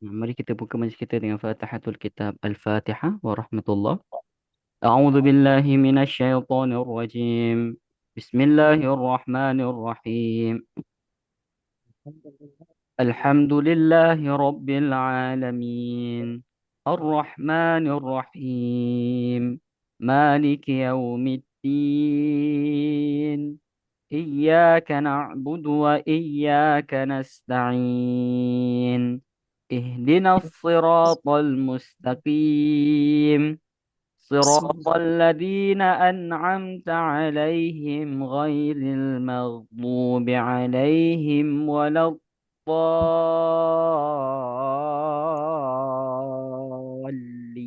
Mari kita buka majlis kita dengan Fatihatul Kitab. Al-Fatihah wa rahmatullah. A'udzu billahi minasyaitonir rajim. Bismillahirrahmanirrahim. Alhamdulillahi rabbil alamin. Ar-Rahmanir Rahim. Maliki yaumiddin. إياك نعبد وإياك نستعين اهدنا الصراط المستقيم صراط الذين أنعمت عليهم غير المغضوب عليهم ولا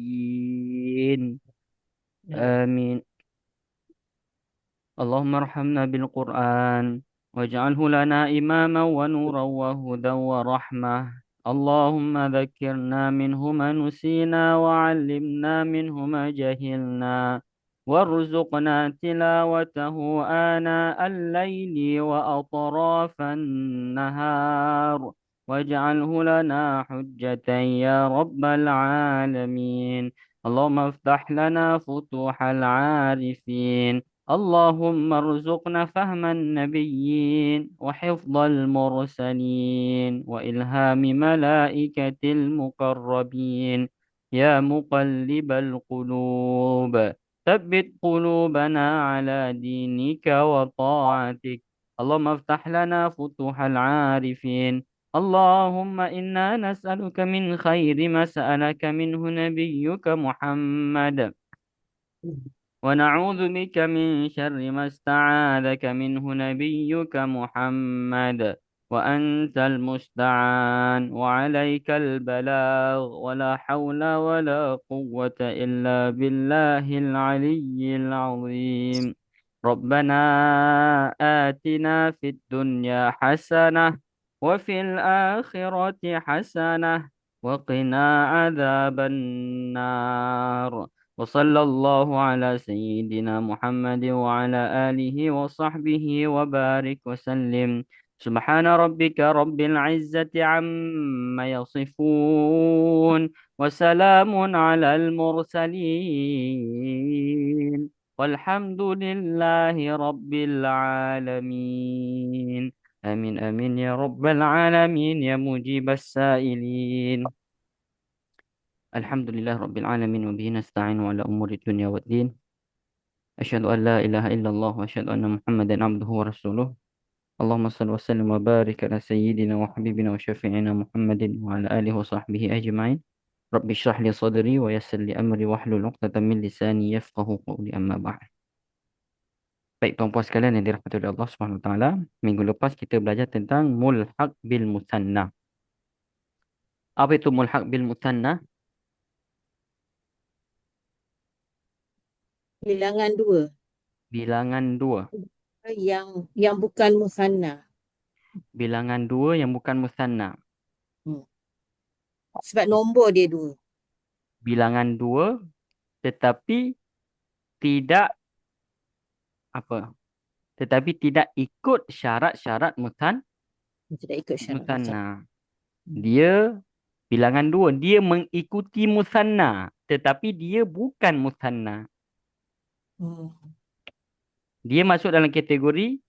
الضالين آمين اللهم ارحمنا بالقرآن واجعله لنا إماما ونورا وهدى ورحمة اللهم ذكرنا منه ما نسينا وعلمنا منه ما جهلنا وارزقنا تلاوته آناء الليل وأطراف النهار واجعله لنا حجة يا رب العالمين اللهم افتح لنا فتوح العارفين اللهم ارزقنا فهم النبيين وحفظ المرسلين وإلهام ملائكة المقربين يا مقلب القلوب ثبت قلوبنا على دينك وطاعتك اللهم افتح لنا فتوح العارفين اللهم إنا نسألك من خير ما سألك منه نبيك محمد ونعوذ بك من شر ما استعاذك منه نبيك محمد وأنت المستعان وعليك البلاغ ولا حول ولا قوة إلا بالله العلي العظيم ربنا آتنا في الدنيا حسنة وفي الآخرة حسنة وقنا عذاب النار وصلى الله على سيدنا محمد وعلى آله وصحبه وبارك وسلم سبحان ربك رب العزة عما يصفون وسلام على المرسلين والحمد لله رب العالمين آمين آمين يا رب العالمين يا مجيب السائلين الحمد لله رب العالمين وبه نستعين على أمور الدنيا والدين أشهد أن لا إله إلا الله وأشهد أن محمدا عبده ورسوله اللهم صل وسلم وبارك على سيدنا وحبيبنا وشفيعنا محمد وعلى آله وصحبه أجمعين رب اشرح لي صدري ويسر لي أمري واحلل عقدة من لساني يفقه قولي أما بعد. Baik tuan-puan sekalian yang dirahmati oleh Allah Subhanahu Wa Taala, minggu lepas kita belajar tentang mulhaq bil musanna. Apa itu mulhaq bil musanna? Bilangan dua Bilangan dua. yang bukan musanna. Bilangan dua yang bukan musanna. Hmm. Sebab nombor dia dua. Bilangan dua tetapi tidak apa? Tetapi tidak ikut syarat-syarat Tidak ikut syarat musanna. musanna. Dia bilangan dua, dia mengikuti musanna tetapi dia bukan musanna. Hmm. Dia masuk dalam kategori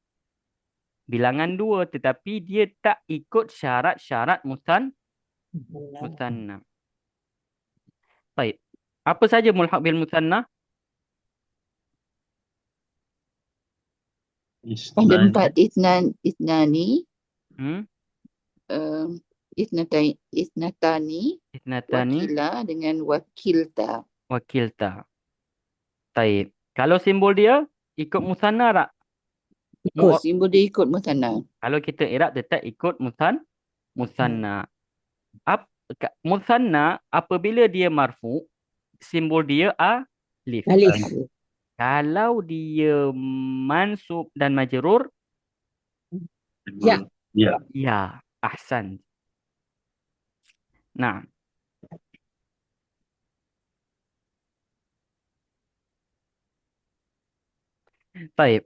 bilangan dua tetapi dia tak ikut syarat-syarat musanna. Baik. Apa saja mulhaq bil musanna? Ada empat itnani, Hmm? itnatani, Itnatani, wakila dengan wakilta. wakilta. Baik. Kalau simbol dia ikut musanna tak? Ikut. Simbol dia ikut musanna. Kalau kita i'rab tetap ikut musanna. Musanna apabila dia marfu, simbol dia alif. Alif. Kalau dia mansub dan majrur, Ya. ya, ahsan. Nah, baik.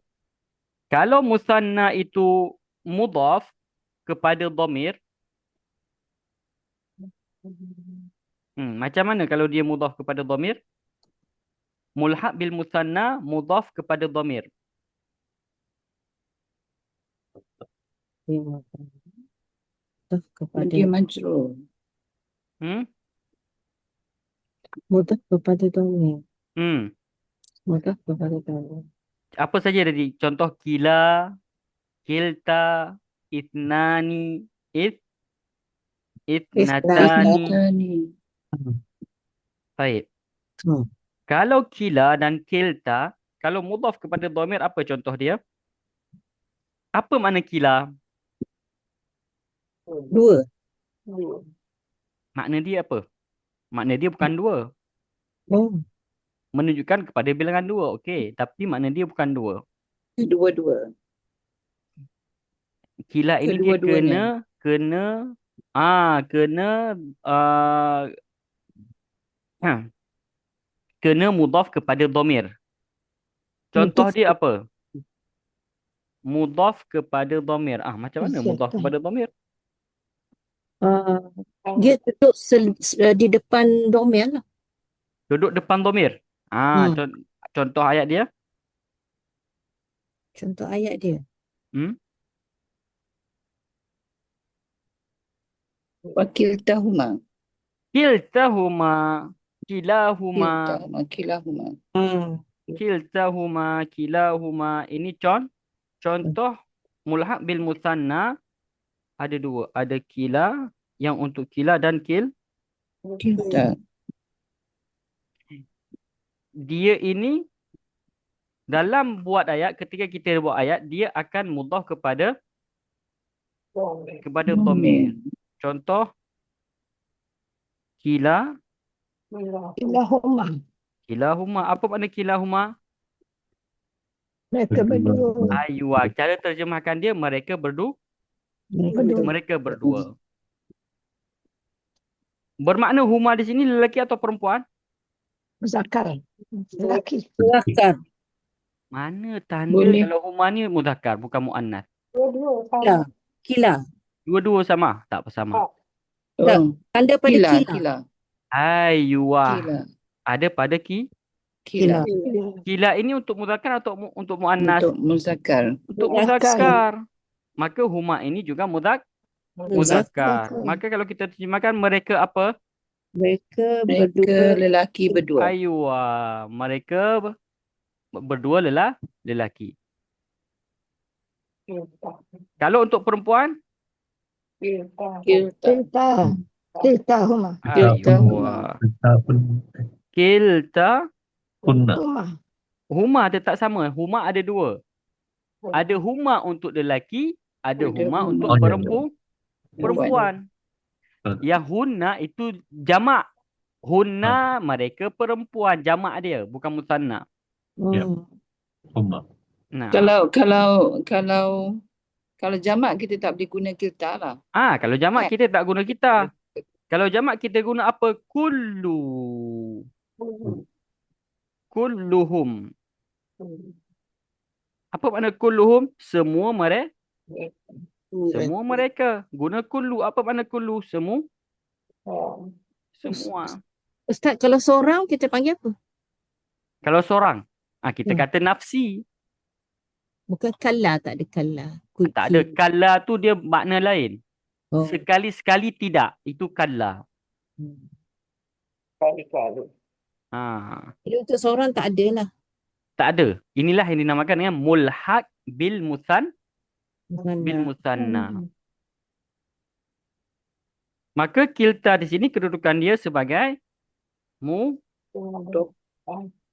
Kalau musanna itu mudhaf kepada dhamir, Macam mana kalau dia mudhaf kepada dhamir? Mulhaq bil musanna mudhaf kepada dhamir. Mudaf kepada Dia majrur. Hmm? mudaf kepada dhamir. Hmm. Mudaf kepada dhamir. Apa saja tadi? Contoh kila, kilta, itnani, itnatani. Itnatani. Baik. Hmm. Kalau kila dan kilta, kalau mudhaf kepada dhamir, apa contoh dia? Apa makna kila? Dua. Makna dia apa? Makna dia bukan dua. Oh, Menunjukkan kepada bilangan dua. Okey. Tapi makna dia bukan dua. Kedua-dua. Kila ini dia Kedua-duanya. kena uh, kena mudhaf kepada dhamir. Contoh mudaf dia apa? Mudhaf kepada dhamir. Macam mana mudhaf kepada dhamir? uh, dia duduk di depan dhamir lah. Duduk depan dhamir. Hmm. Contoh ayat dia. Contoh ayat dia. Hmm? Wakiltahuma. Kiltahuma. Kilahuma. Kilahuma. Kiltahuma. Kilahuma. Ini contoh mulhaq bil musanna. Ada dua. Ada kila. Yang untuk kila dan Kilta. dia ini dalam buat ayat, ketika kita buat ayat, dia akan mudhaf kepada dhamir. Contoh kila, Kilahuma. kilahuma. Apa makna kilahuma? Mereka berdua. Aywa. Cara terjemahkan dia mereka mereka berdua. Bermakna huma di sini lelaki atau perempuan? Muzakkar. Lelaki. Muzakkar. Mana tanda Boleh. kalau huma ni mudzakkar bukan muannas? Kila. Kila. Dua-dua sama? Tak sama. Tak. Oh. Tanda pada Kila. kila. Kila. Aywa. Kila. Ada pada Kila. kila ini untuk mudzakkar atau untuk muannas? Untuk muzakkar. Untuk muzakkar. Maka huma ini juga muzakkar. Maka kalau kita terjemahkan mereka apa? Mereka Mereka berdua. lelaki berdua. Aywa. Mereka berdua lelaki. Kalau untuk perempuan? Kilta. Kiltahuma. Aywa. Kilta. Huma tetap sama. Huma ada dua. Ada huma untuk lelaki, ada Ada huma huma untuk untuk perempuan. Yang hunna itu jamak. Hunna mereka perempuan, jamak dia, bukan musanna. Nah. Kalau jamak kita tak boleh guna kilta lah. Kalau jamak kita tak guna kita. Kalau jamak kita guna apa? Kulluhum. Apa makna kulluhum? Semua mereka. Guna kullu. Apa makna kullu? Semua. Ustaz, kalau seorang kita panggil apa? Kalau seorang, kita kata nafsi. Bukan kalla, tak ada kalla. Tak ada. Kalla tu dia makna lain. Oh. Sekali-sekali tidak. Itu kalla. Jadi untuk seorang tak ada lah. Tak ada. Inilah yang dinamakan dengan mulhaq bil musanna. Maka kilta di sini kedudukan dia sebagai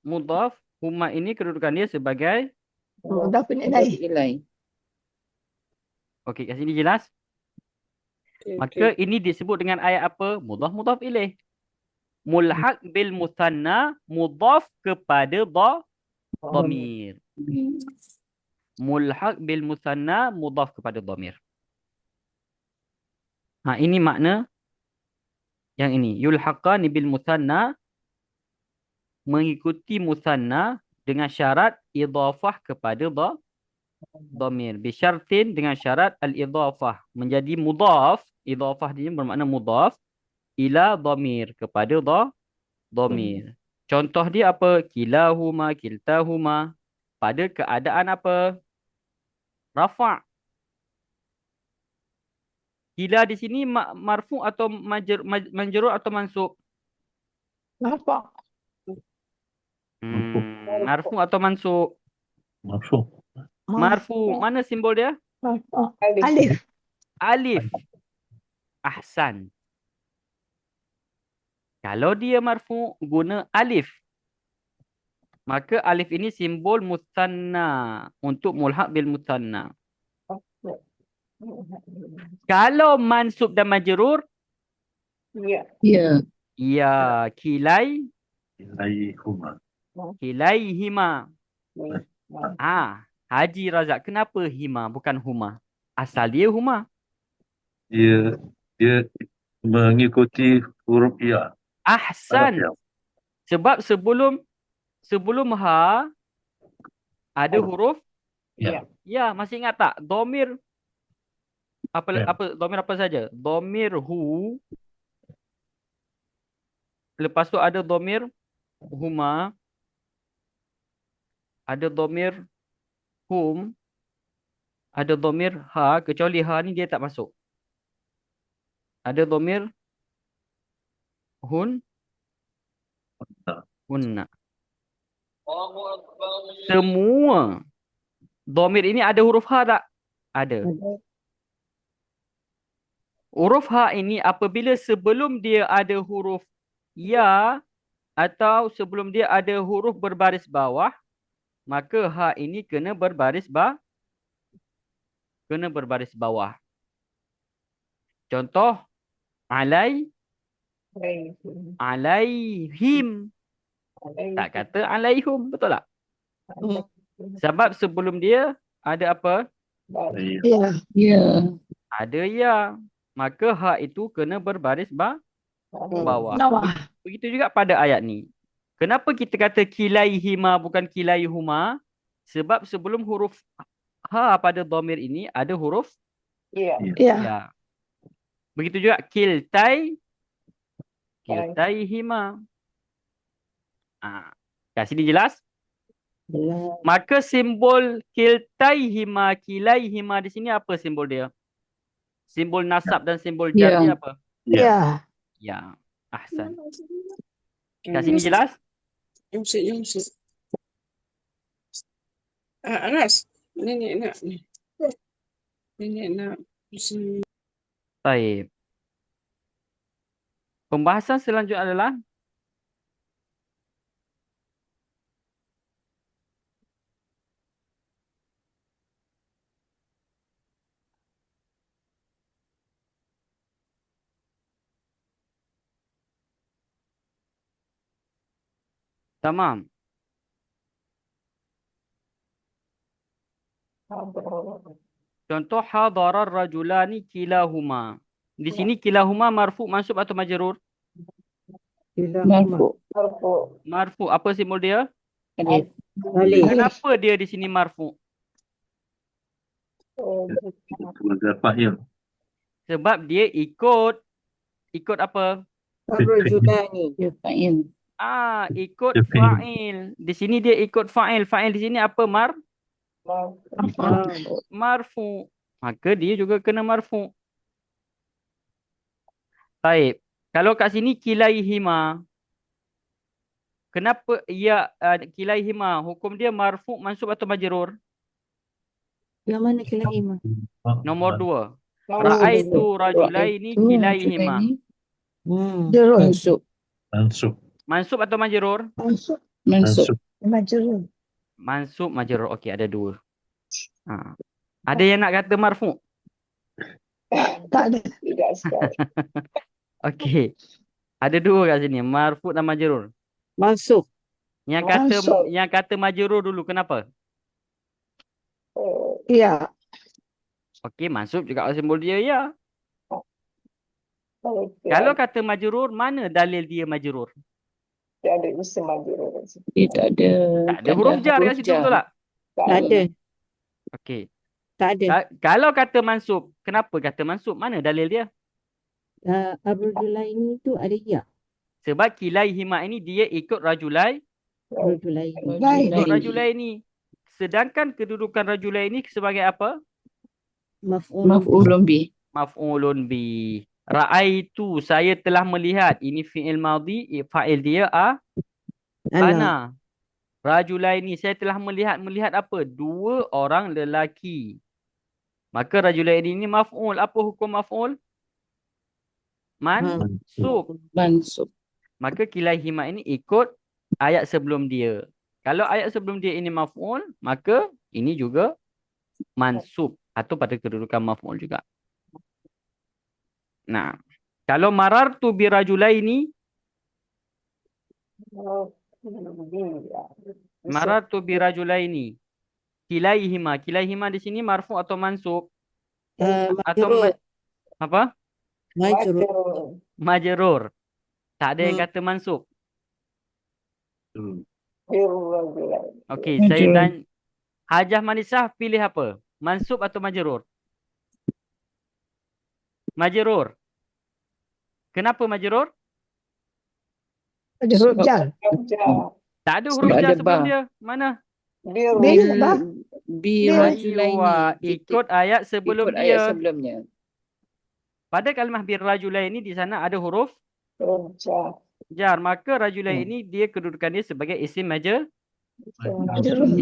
mudhaf. Huma ini kedudukan dia sebagai Mudhaf ilaih. okey, kat sini jelas? Maka ini disebut dengan ayat apa? Mudhaf ilaih. Mulhaq bil musanna mudhaf kepada dhamir. Mulhaq bil musanna mudhaf kepada dhamir. Ini makna yang ini. Yulhaqani bil musanna, mengikuti musanna dengan syarat idhafah kepada dhamir. Bisyartin, dengan syarat al-idhafah. Menjadi mudhaf. Idhafah dia bermakna mudhaf. ila dhamir, kepada dhamir. Contoh dia apa? Kilahuma, kiltahuma. Pada keadaan apa? Rafa'. Kila di sini marfu atau majrur atau mansub? Nampak. Marfu atau mansub? Marfu. Marfu. Mana simbol dia? Alif. Alif. Ahsan. Kalau dia marfu guna alif, maka alif ini simbol musanna untuk mulhaq bil musanna. Kalau mansub dan majrur, Ya. ya Ilaihuma. kilaihima. Haji Razak, kenapa hima bukan huma? Asal dia huma. Dia mengikuti huruf ya. Ahsan. Ya. Sebab sebelum ha ada huruf Ya. ya. Masih ingat tak? Domir Ya. domir apa saja? Domir hu. Lepas tu ada domir huma. Ada domir hum. Ada domir ha. Kecuali ha ni dia tak masuk. Ada domir hun. Hunna. Semua domir ini ada huruf ha tak? Ada. Huruf ha ini apabila sebelum dia ada huruf ya atau sebelum dia ada huruf berbaris bawah, maka ha ini kena berbaris bawah. Contoh alaihim. Tak kata alaihum, betul tak? Sebab sebelum dia ada apa? Ya. Ya. Ada ya. Maka ha itu kena berbaris bawah. Begitu juga pada ayat ni. Kenapa kita kata kilaihima bukan kilaihuma? Sebab sebelum huruf ha pada dhamir ini ada huruf ya. Begitu juga kiltaihima. Kat sini jelas? Maka simbol kiltaihima, kilaihima di sini apa simbol dia? Simbol nasab dan simbol jar dia apa? Ya. Ya. Ahsan. Kat sini jelas? Aras, nenek nak. Baik. Pembahasan selanjutnya adalah tamam. Contoh hadarar rajulani kilahuma. Di sini kilahuma marfu, mansub atau majrur? Marfu. Marfu. Apa simbol dia? Alif. Kenapa dia di sini marfu? Keluarga fa'il. Sebab dia ikut apa? Ar-rajulani. Ya, fa'il. Ikut Dia fi'il. fa'il. Di sini dia ikut fa'il. Fa'il di sini apa? Marfu. Maka dia juga kena marfu. Baik. Kalau kat sini kilaihima. Kenapa ya kilaihima? Hukum dia marfu, mansub atau majrur? Yang mana kilaihima? Nombor 2. Ra'aitu rajulaini kilaihima. Mansub. Mansub. Mansub atau majrur? Mansub. Mansub, majrur. Okey, ada 2. Ada yang nak kata marfu? Tak ada. Okey. Ada 2 kat sini, marfu dan majrur. Mansub. Yang kata majrur dulu, kenapa? Ya. Okey, mansub juga simbol dia ya. Kalau kata majrur, mana dalil dia majrur? Dia tak ada. Tak ada huruf jar kat situ, betul tak? Tak ada. Okey. Tak ada. Kalau kata mansub, kenapa kata mansub? Mana dalil dia? Ar-Rajulaini tu ada ya. Sebab kilaihima ini dia ikut rajulaini. Ikut rajulaini. Sedangkan kedudukan rajulaini sebagai apa? Maf'ulun bih. Maf'ulun bi. Ra'aitu, saya telah melihat. Ini fi'il madhi, fa'il dia ana. Rajulaini, saya telah melihat. Melihat apa? Dua orang lelaki. Maka rajulaini ini maf'ul. Apa hukum maf'ul? Mansub. Mansub. Maka kilaihima ini ikut ayat sebelum dia. Kalau ayat sebelum dia ini maf'ul, maka ini juga mansub. Atau pada kedudukan maf'ul juga. Nah, kalau marartu birajulaini, marartu birajulaini, kilaihima. Kilaihima di sini marfu atau mansub? Atau apa? Majrur. Tak ada yang kata mansub. Okey, saya tanya. Hajah Manisah pilih apa? Mansub atau majrur? Majrur. Kenapa majrur? Ada huruf jar. Tak ada huruf jar sebelum dia. Mana? Aywa, ikut ayat sebelum dia. Pada kalimah birrajulaini di sana ada huruf jar. Maka rajulaini dia kedudukan dia sebagai isim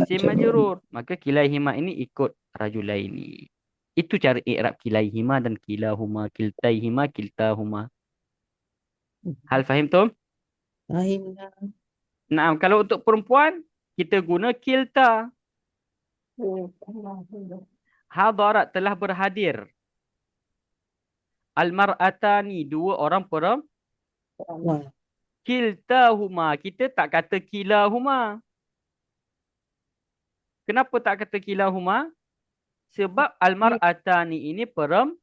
isim majrur. Maka kilaihima ini ikut rajulaini. Itu cara i'rab kilaihima dan kilahuma, kiltaihima, kiltahuma. Hal fahim tu? Fahim. Nah, kalau untuk perempuan kita guna kilta. Hadarat telah berhadir. Al-mar'atani, dua orang perempuan. Kiltahuma, kita tak kata kilahuma. Kenapa tak kata kilahuma? Sebab al-mar'atani ini perempuan.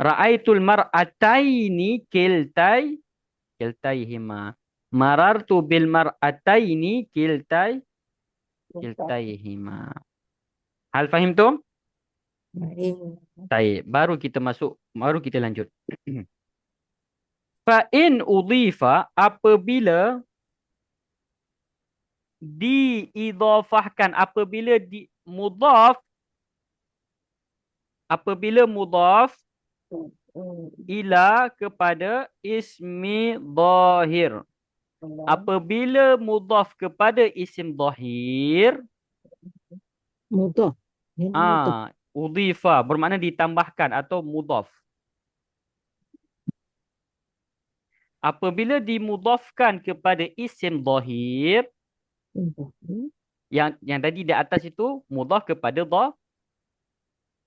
Ra'aitul mar'ataini kiltaihima. Marartu bil mar'ataini kiltaihima. Hal fahim tu? Baik, baru kita lanjut. Fa in udhifa, apabila diidhafahkan, apabila mudhaf ila kepada ismi dhahir. Apabila mudhaf kepada isim dhahir, udhifa bermakna ditambahkan atau mudhaf. Apabila dimudhafkan kepada isim dhahir, yang tadi di atas itu mudhaf kepada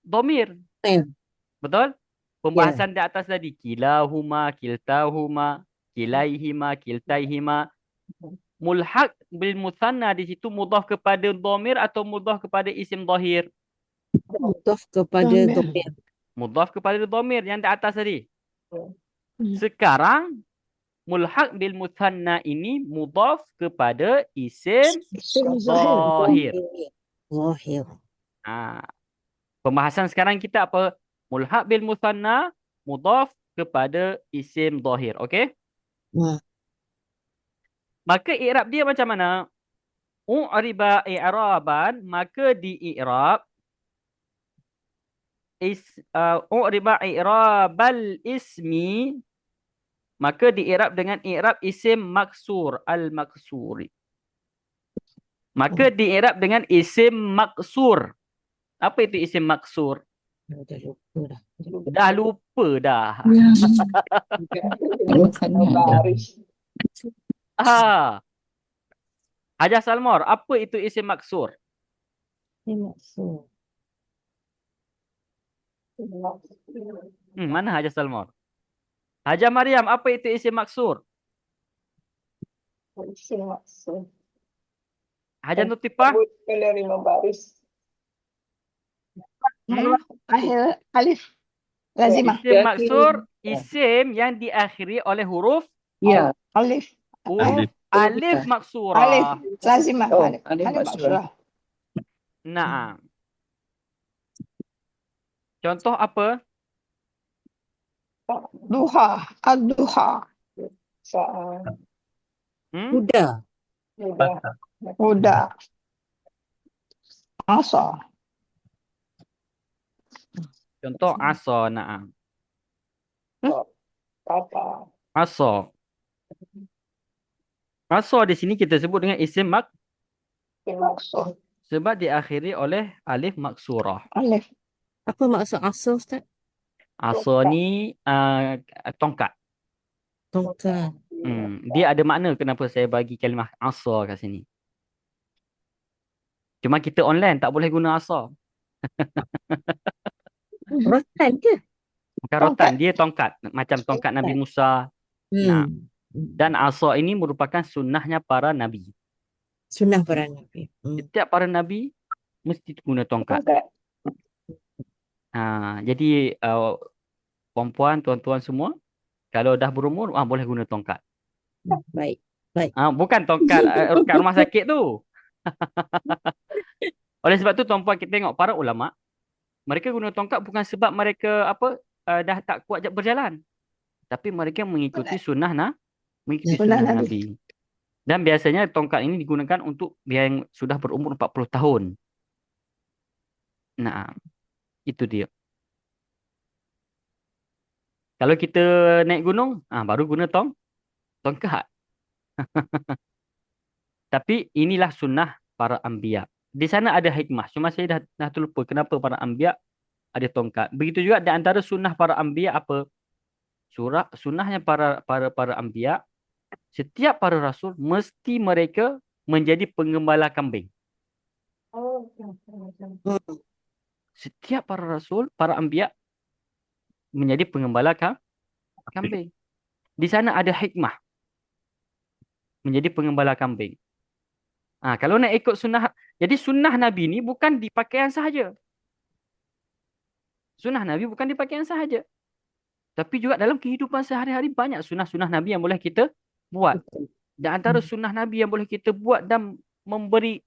dhamir. Betul? Pembahasan di atas tadi, kilahuma, kiltahuma, kilaihima, kiltaihima. Mulhaq bil muthanna di situ mudhaf kepada dhamir atau mudhaf kepada isim dhahir? Mudhaf kepada dhamir. Mudhaf kepada dhamir yang di atas tadi. Sekarang mulhaq bil muthanna ini mudhaf kepada isim dhahir. Pembahasan sekarang kita apa? Mulhaq bil muthanna mudhaf kepada isim dhahir. Okey? Maka i'rab dia macam mana? U'riba i'raban, maka di i'rab u'riba i'rabal ismi, maka di i'rab dengan i'rab isim maksur, al-maksuri. Maka di i'rab dengan isim maksur. Apa itu isim maksur? Dah lupa dah. Hajah Salmor, apa itu isim maksur? Mana Hajah Salmor? Hajah Maryam, apa itu isim maksur? Isim maksur. Hajah Nutifah? Kalau 5 baris. Akhir alif lazimah. Isim maksur, isim yang diakhiri oleh huruf Alif. alif maksurah. Alif lazimah. Alif maksurah. Naam. Contoh apa? Duha. Ad-duha. Hmm? Kuda. Patah. Huda. Asar. Contoh asa, na'am. Papa. Asa. Asa di sini kita sebut dengan isim Maksud. sebab diakhiri oleh alif maksurah. Alif. Apa maksud asa, Ustaz? Asa ni tongkat. Tongkat. Dia ada makna kenapa saya bagi kalimah asa kat sini. Cuma kita online tak boleh guna asa. Rotan ke? Bukan rotan, Tongkat. dia tongkat. Macam tongkat Nabi Tongkat. Musa. Nah, Hmm. dan asa ini merupakan sunnahnya para nabi. Sunnah para Nabi. Setiap para nabi mesti guna tongkat. Tongkat. Jadi perempuan, tuan-tuan semua, kalau dah berumur, boleh guna tongkat. Baik. Baik. Bukan tongkat kat rumah sakit tu. Oleh sebab tu, tuan-puan, kita tengok para ulama, mereka guna tongkat bukan sebab mereka dah tak kuat berjalan. Tapi mereka mengikuti mengikuti Sunnah sunnah Nabi. Nabi. Dan biasanya tongkat ini digunakan untuk yang sudah berumur 40 tahun. Nah, itu dia. Kalau kita naik gunung, baru guna tongkat. Tapi inilah sunnah para anbiya. Di sana ada hikmah. Cuma saya dah terlupa kenapa para anbiya ada tongkat. Begitu juga di antara sunnah para anbiya apa? Sunnahnya para anbiya, setiap para rasul mesti mereka menjadi penggembala kambing. Setiap para rasul, para anbiya menjadi penggembala kambing. Di sana ada hikmah menjadi penggembala kambing. Kalau nak ikut sunnah, jadi sunnah Nabi ni bukan di pakaian sahaja. Sunnah Nabi bukan di pakaian sahaja. Tapi juga dalam kehidupan sehari-hari banyak sunnah-sunnah Nabi yang boleh kita buat. Dan antara sunnah Nabi yang boleh kita buat dan memberi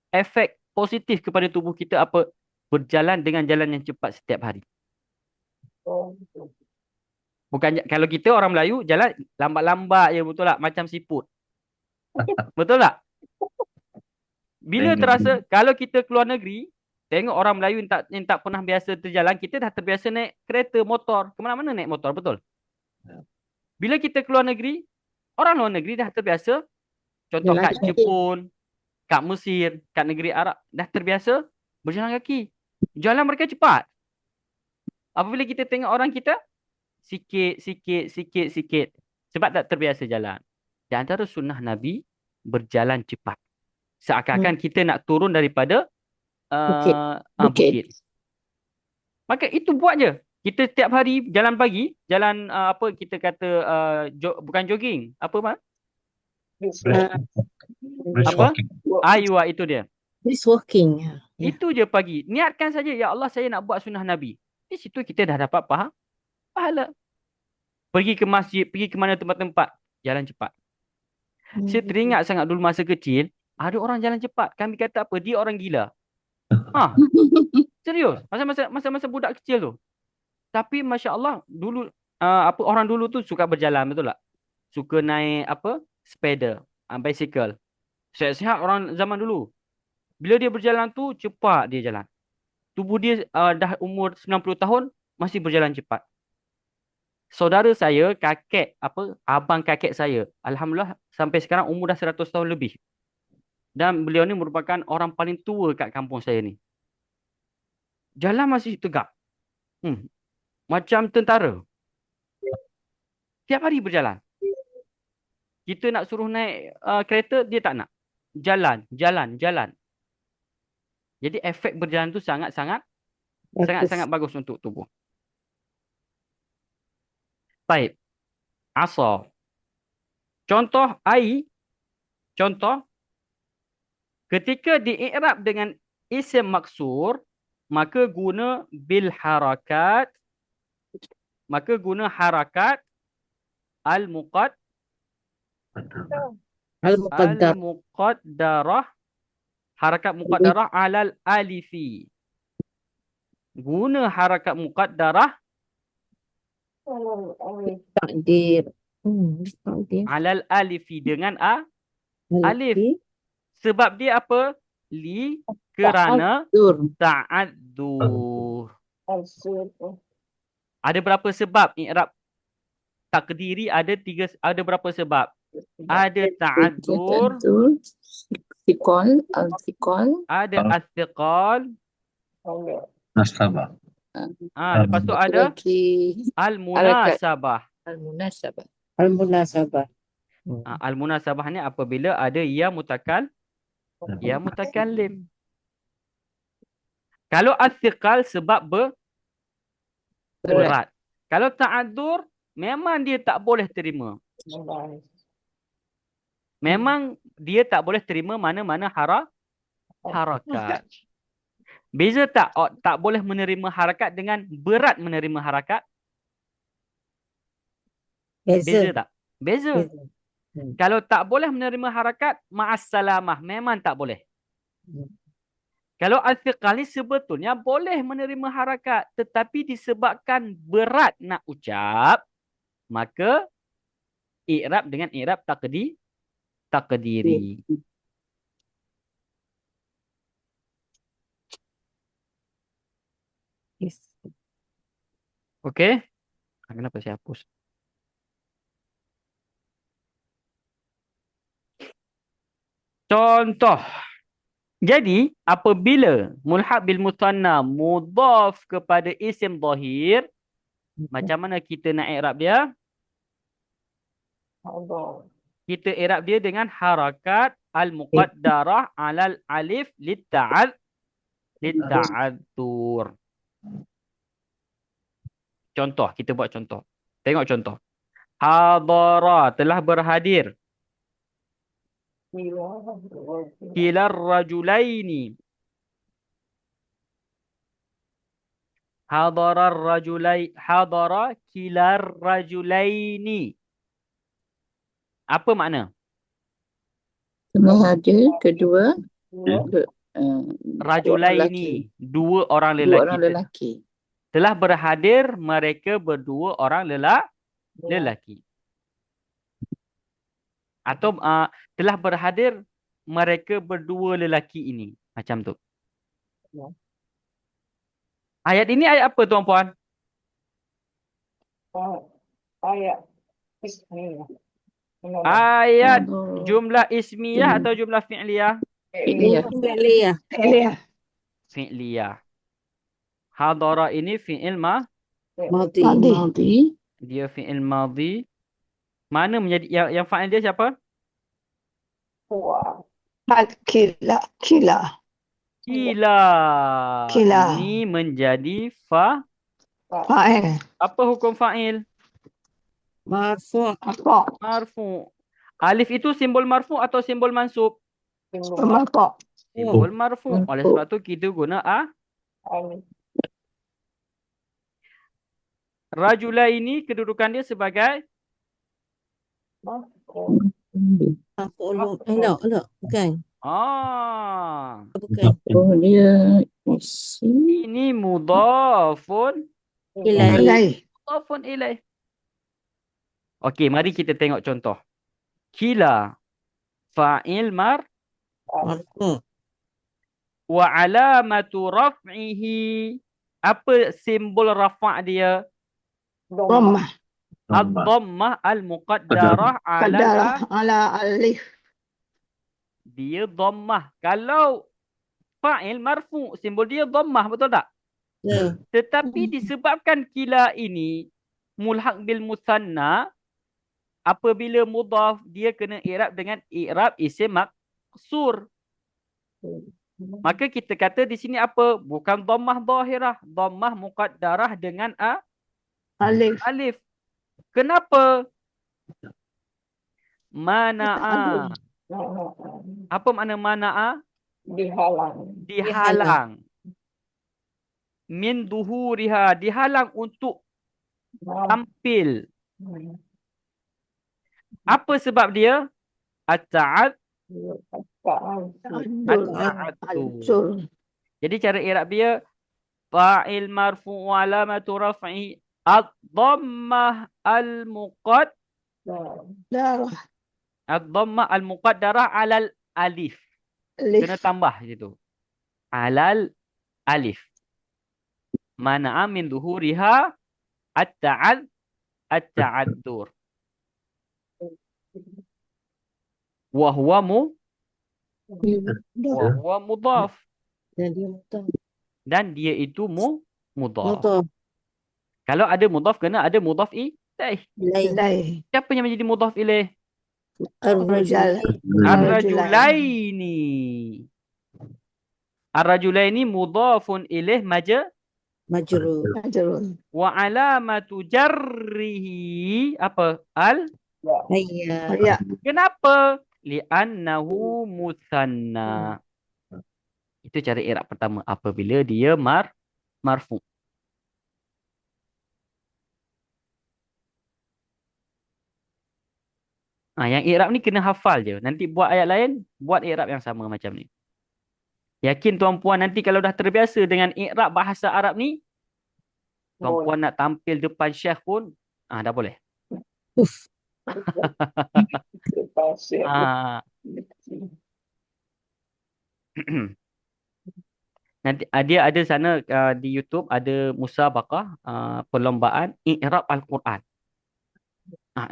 efek positif kepada tubuh kita apa? Berjalan dengan jalan yang cepat setiap hari. Bukan kalau kita orang Melayu jalan lambat-lambat je, betul tak? Macam siput. Betul tak? Bila terasa kalau kita keluar negeri, tengok orang Melayu yang tak pernah biasa terjalan, kita dah terbiasa naik kereta, motor. Kemana-mana naik motor, betul? Bila kita keluar negeri, orang luar negeri dah terbiasa. Contoh Jalan kat kaki. Jepun, kat Mesir, kat negeri Arab, dah terbiasa berjalan kaki. Jalan mereka cepat. Apabila kita tengok orang kita, sikit. Sebab tak terbiasa jalan. Di antara sunnah Nabi, berjalan cepat. Seakan-akan kita nak turun daripada Bukit. bukit. Maka itu buat je. Kita setiap hari jalan pagi, jalan kita kata bukan jogging. Apa Mak? Apa? Aywa, itu dia. Brisk walking. Ya. Itu je pagi. Niatkan saja, ya Allah saya nak buat sunnah Nabi. Di situ kita dah dapat pahala. Pergi ke masjid, pergi ke mana tempat-tempat, jalan cepat. Saya teringat sangat dulu masa kecil, ada orang jalan cepat. Kami kata apa? Dia orang gila. Serius. Masa-masa budak kecil tu. Tapi Masya Allah, dulu orang dulu tu suka berjalan, betul tak? Suka naik sepeda, bicycle. Sihat-sihat orang zaman dulu. Bila dia berjalan tu, cepat dia jalan. Tubuh dia dah umur 90 tahun, masih berjalan cepat. Saudara saya, abang kakek saya, Alhamdulillah sampai sekarang umur dah 100 tahun lebih. Dan beliau ni merupakan orang paling tua kat kampung saya ni. Jalan masih tegak. Macam tentara. Tiap hari berjalan. Kita nak suruh naik kereta, dia tak nak. Jalan. Jadi efek berjalan tu sangat-sangat bagus untuk tubuh. Baik. Asa. Contoh ketika dii'rab dengan isim maksur, maka guna harakat al-muqaddarah, harakat muqaddarah alal alifi. Guna harakat muqaddarah Takdir. Takdir. alal alifi dengan alif. Alif. Sebab dia apa? Kerana Zur. ta'addur. Ada berapa sebab i'rab takdiri? Ada berapa sebab? Ada ta'addur, Zur. Sikol. Al-sikol. ada as-siqal, Nasabah. lepas tu ada Lagi al-munasabah. al-munasabah. Al-munasabah. Al-munasabah ni apabila ada ya mutakallim. Kalau as-siqal sebab berat. Kalau ta'addur memang dia tak boleh terima. Memang dia tak boleh terima mana-mana harakat. Beza tak? Tak boleh menerima harakat dengan berat menerima harakat? Beza tak? Beza. Kalau tak boleh menerima harakat, ma'as-salamah. Memang tak boleh. Kalau al-thiqal ni sebetulnya boleh menerima harakat. Tetapi disebabkan berat nak ucap, maka i'rab dengan i'rab takdiri. Okey? Kenapa saya hapus? Contoh. Jadi, apabila mulhaq bil musanna mudhaf kepada isim zahir, macam mana kita nak i'rab dia? Kita i'rab dia dengan harakat al-muqaddarah alal alif litta'addur. Contoh, kita buat contoh. Tengok contoh. Hadara, telah berhadir. Kilar rajulaini. Hadara kilar rajulaini. Apa makna? Telah hadir kedua Rajulaini, dua orang lelaki. Telah berhadir mereka berdua orang lelaki. Atau telah berhadir mereka berdua lelaki ini. Macam tu. Ayat ini ayat apa tuan-puan? Ayat jumlah ismiyah atau jumlah fi'liyah? Fi'liyah. Hadara ini fi'il Madhi. dia fi'il madhi. Mana menjadi yang fa'il dia siapa? Kila. Kila. Kila. Ini menjadi Fa'il. apa hukum fa'il? Marfu'. Marfu. Alif itu simbol marfu atau simbol mansub? Marfu'. Simbol marfu. Oleh sebab tu kita guna Rajula ini kedudukan dia sebagai Bukan. bukan. Dia isim. Ini mudhafun ilaih. Okey, mari kita tengok contoh. Kila fa'il Marfu'. wa alamatu raf'ihi. Apa simbol rafa' dia? Dhammah. Ad-dhammah al-muqaddarah Ala alif. dia dhammah. Kalau fa'il marfu, simbol dia dhammah, betul tak? Ya. Tetapi disebabkan kila ini mulhaq bil musanna, apabila mudhaf dia kena i'rab dengan i'rab isim maksur. Maka kita kata di sini apa? Bukan dhammah zahirah, dhammah muqaddarah dengan alif. Kenapa? Mana'a. Apa makna mana'a? Dihalang. Min duhuriha, dihalang untuk tampil. Apa sebab dia? At-ta'addur. Jadi cara i'rab dia fa'il marfu' wa alamatu raf'i ad-dhammah al-muqad Darah. ad-dhammah al-muqaddarah 'alal alif. Kena Alif. tambah situ. 'Alal alif. Mana'a min zuhuriha at-ta'addur. Wa huwa mudhaf. Dan dia mutah. Dan dia itu mudhaf. Mutah. Kalau ada mudhaf, kena ada mudhaf ilaih. Lain. Ilaih. Siapa yang menjadi mudhaf ilaih? Ar-rajal. Ar-rajulaini. Ar-rajulaini mudhafun ilaih Majrur. Majrur. wa alamatu jarrihi apa? Hayya. Ya. Kenapa? Li'annahu musanna. Itu cara i'rab pertama apabila dia marfu. Yang i'rab ni kena hafal je. Nanti buat ayat lain, buat i'rab yang sama macam ni. Yakin tuan-puan nanti kalau dah terbiasa dengan i'rab bahasa Arab ni, tuan-puan nak tampil depan syekh pun, dah boleh. Uff. Ah. Nanti dia ada sana di YouTube ada musabaqah perlombaan i'rab al-Quran.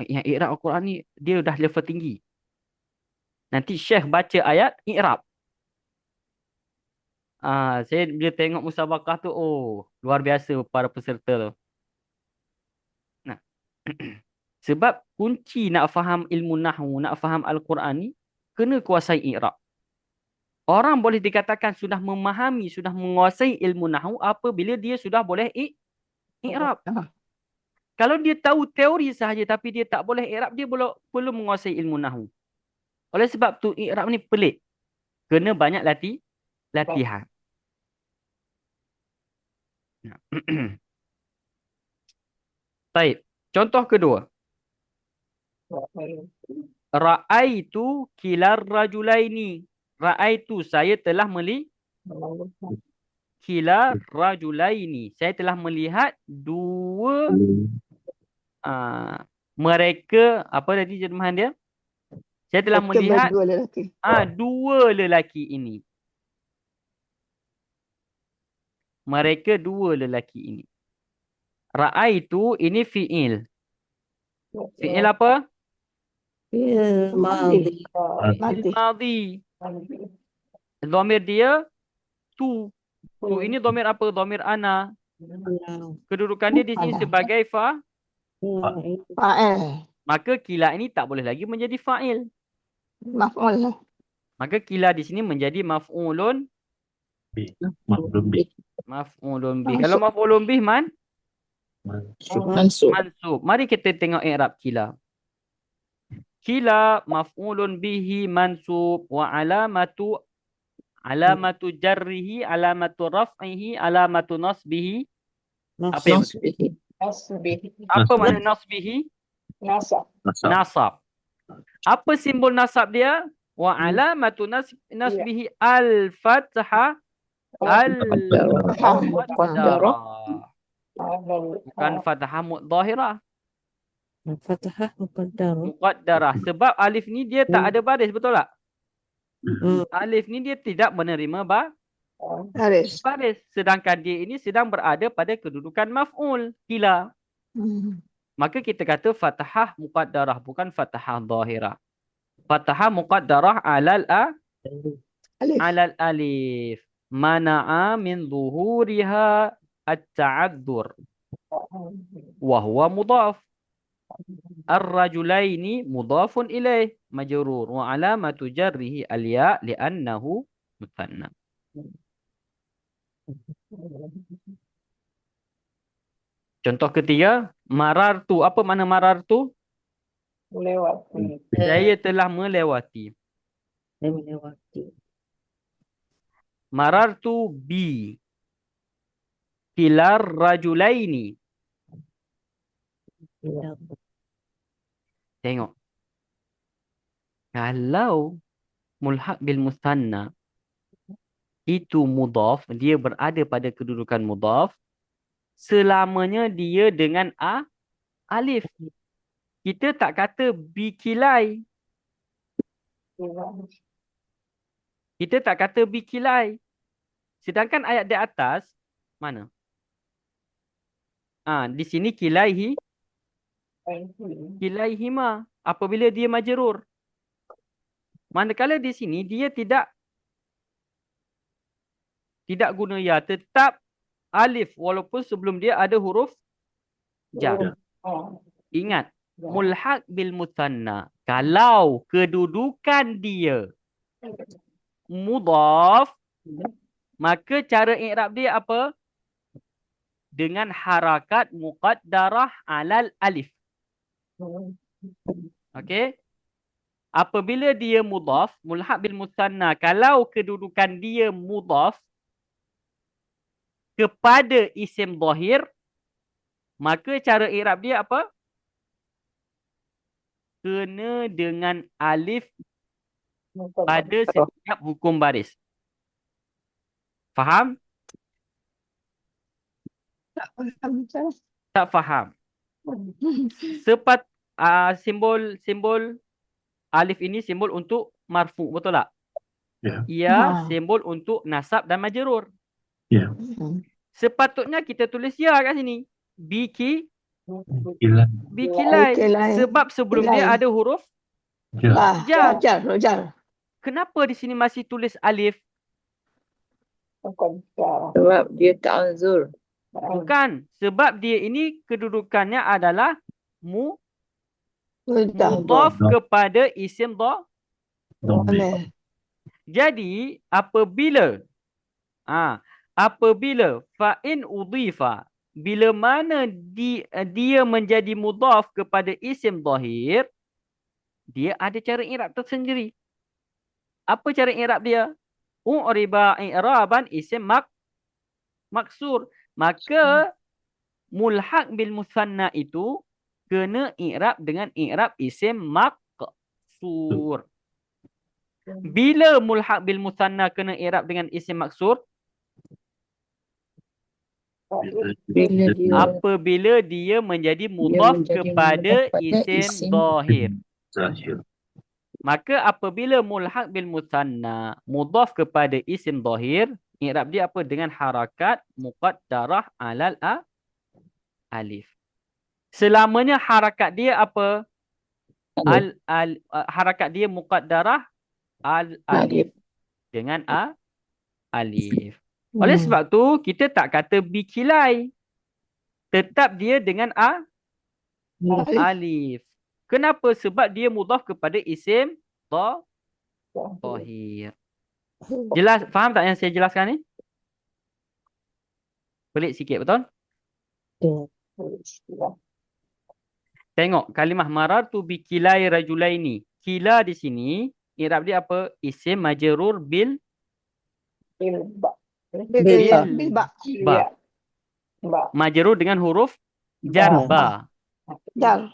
Yang i'rab al-Quran ni dia dah level tinggi. Nanti syekh baca ayat i'rab. Saya bila tengok musabaqah tu, luar biasa para peserta tu. Nah. Sebab kunci nak faham ilmu nahwu, nak faham al-Quran ni kena kuasai i'rab. Orang boleh dikatakan sudah memahami, sudah menguasai ilmu nahwu apabila dia sudah boleh i'rab. Kalau dia tahu teori sahaja tapi dia tak boleh i'rab, dia perlu menguasai ilmu nahwu. Oleh sebab tu i'rab ni pelik. Kena banyak latihan. Baik. Contoh kedua. Ra'aitu kilar rajulaini. Ra'aitu, saya telah kilar rajulaini. Saya telah melihat dua mereka, apa tadi terjemahan dia? Saya telah melihat Dua lelaki. dua lelaki ini. Mereka dua lelaki ini. Ra'aitu ini fi'il. Fi'il apa? Ya, madhi. Mati. Madhi. Dhamir dia tu. Tu ini dhamir apa? Dhamir ana. Kedudukan dia di sini Ana. sebagai Fa'il. maka kila ini tak boleh lagi menjadi fa'il. Maf'ul. Maka kila di sini menjadi maf'ulun Maksud. bih. Kalau maf'ulun bih Mansub. mansub. Mari kita tengok i'rab kila. Kila maf'ulun bihi mansub wa alamatu jarrihi, alamatu raf'ihi, alamatu nasbihi. Apa yang apa makna nasbihi? Nasab. Apa simbol nasab dia? Wa alamatu nasbihi al-fathah al-muqaddarah. Bukan fathah mudhahirah. Fathah muqaddarah. Muqaddarah. Sebab alif ni dia tak ada baris, betul tak? Alif ni dia tidak menerima Haris. baris. Sedangkan dia ini sedang berada pada kedudukan maf'ul. Kila. Maka kita kata fathah muqaddarah, bukan fathah zahirah. Fathah muqaddarah alal alif. Mana'a min zuhuriha at-ta'addur. Wa huwa mudhaf. Ar-rajulaini mudhafun ilaih majrur wa alamatu jarrihi al-ya li'annahu musanna. Contoh ketiga, marartu. Apa makna marartu? Melewati. Saya telah melewati. Saya melewati. Marartu bi kilar rajulaini. Tengok. Kalau mulhaq bil musanna, itu mudhaf, dia berada pada kedudukan mudhaf selamanya dia dengan alif. Kita tak kata bikilai. Kita tak kata bikilai. Sedangkan ayat di atas, mana? Di sini kilaihima. Apabila dia majrur. Manakala di sini dia tidak guna ya. Tetap alif. Walaupun sebelum dia ada huruf jar. Ingat. Mulhaq bil muthanna. Kalau kedudukan dia mudhaf, maka cara i'rab dia apa? Dengan harakat muqaddarah alal alif. Okey? Apabila dia mudhaf, mulhaq bil muthanna, kalau kedudukan dia mudhaf kepada isim zahir, maka cara i'rab dia apa? Kena dengan alif pada setiap hukum baris. Faham? Tak faham, Ustaz. Tak faham. Simbol alif ini simbol untuk marfu, betul tak? Ya. Ia Ha. simbol untuk nasab dan majrur. Ya. Sepatutnya kita tulis ya kat sini. Gila. Bikilai. Bikilai. Sebab sebelum dia Kilai. ada huruf Ja. jar. Jar. Kenapa di sini masih tulis alif? Sebab dia ta'zur. Bukan. Sebab dia ini kedudukannya adalah Mudah. mudhaf kepada isim Dombe. Boleh. Jadi apabila fa'in udhifa, bila mana dia menjadi mudhaf kepada isim zahir, dia ada cara i'rab tersendiri. Apa cara i'rab dia? U'riba i'raban isim maksur. Maka mulhaq bil muthanna itu kena i'rab dengan i'rab isim maksur. Bila mulhaq bil muthanna kena i'rab dengan isim maksur? Apabila dia menjadi mudhaf kepada isim zahir. Zahir. Maka apabila mulhaq bil muthanna mudhaf kepada isim zahir, i'rab dia apa? Dengan harakat muqaddarah alal alif. Selamanya harakat dia apa? Harakat dia muqaddarah al alif dengan alif. Oleh sebab tu kita tak kata bikilai. Tetap dia dengan alif. Kenapa? Sebab dia mudhaf kepada isim zahir. Jelas? Faham tak yang saya jelaskan ni? Pelik sikit, betul? Tengok kalimah marartu bikilai rajulaini. Kila di sini i'rab dia apa? Isim majrur bil ba. Majrur dengan huruf jar ba. Jar.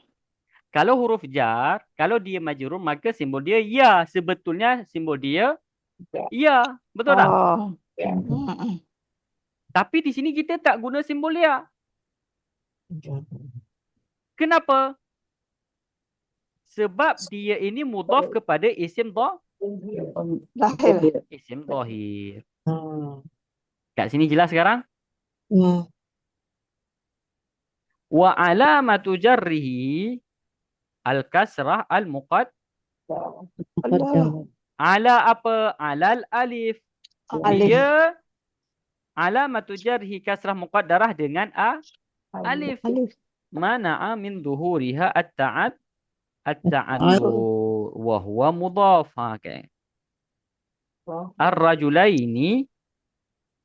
Kalau huruf jar, kalau dia majrur maka simbol dia ya. Sebetulnya simbol dia ya. Betul tak? Tapi di sini kita tak guna simbol ya. Kenapa? Sebab dia ini mudhaf kepada isim Zahir. isim zahir. Kat sini jelas sekarang? Wa alamatu jarrihi al-kasrah ala apa? Alal alif. Alif. Dia alamatu jarhi kasrah muqaddarah dengan alif. Mana'a min zuhuriha at-ta'addur wa huwa mudhaf. Okay. Ar-rajulaini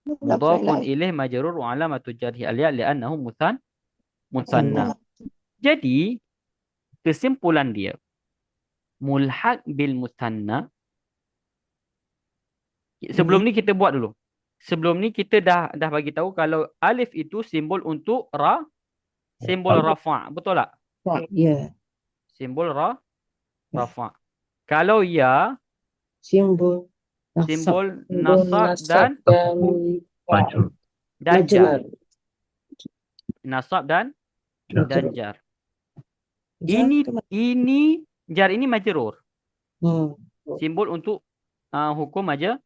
mudhafun ilaih majrur wa alamatu jarhi al-ya li'annahu muthanna. Jadi kesimpulan dia mulhaq bil muthanna. Sebelum ni kita buat dulu. Sebelum ni kita dah bagi tahu kalau alif itu simbol untuk simbol rafa', betul tak? Ya. Simbol rafa'. Kalau ya Simbol Simbol Simbol nasab nasab dan Majrur. jar. Majrur. Nasab dan Jar. jar. Jar Ini tu jar ini majrur. Hmm. Simbol untuk hukum majrur.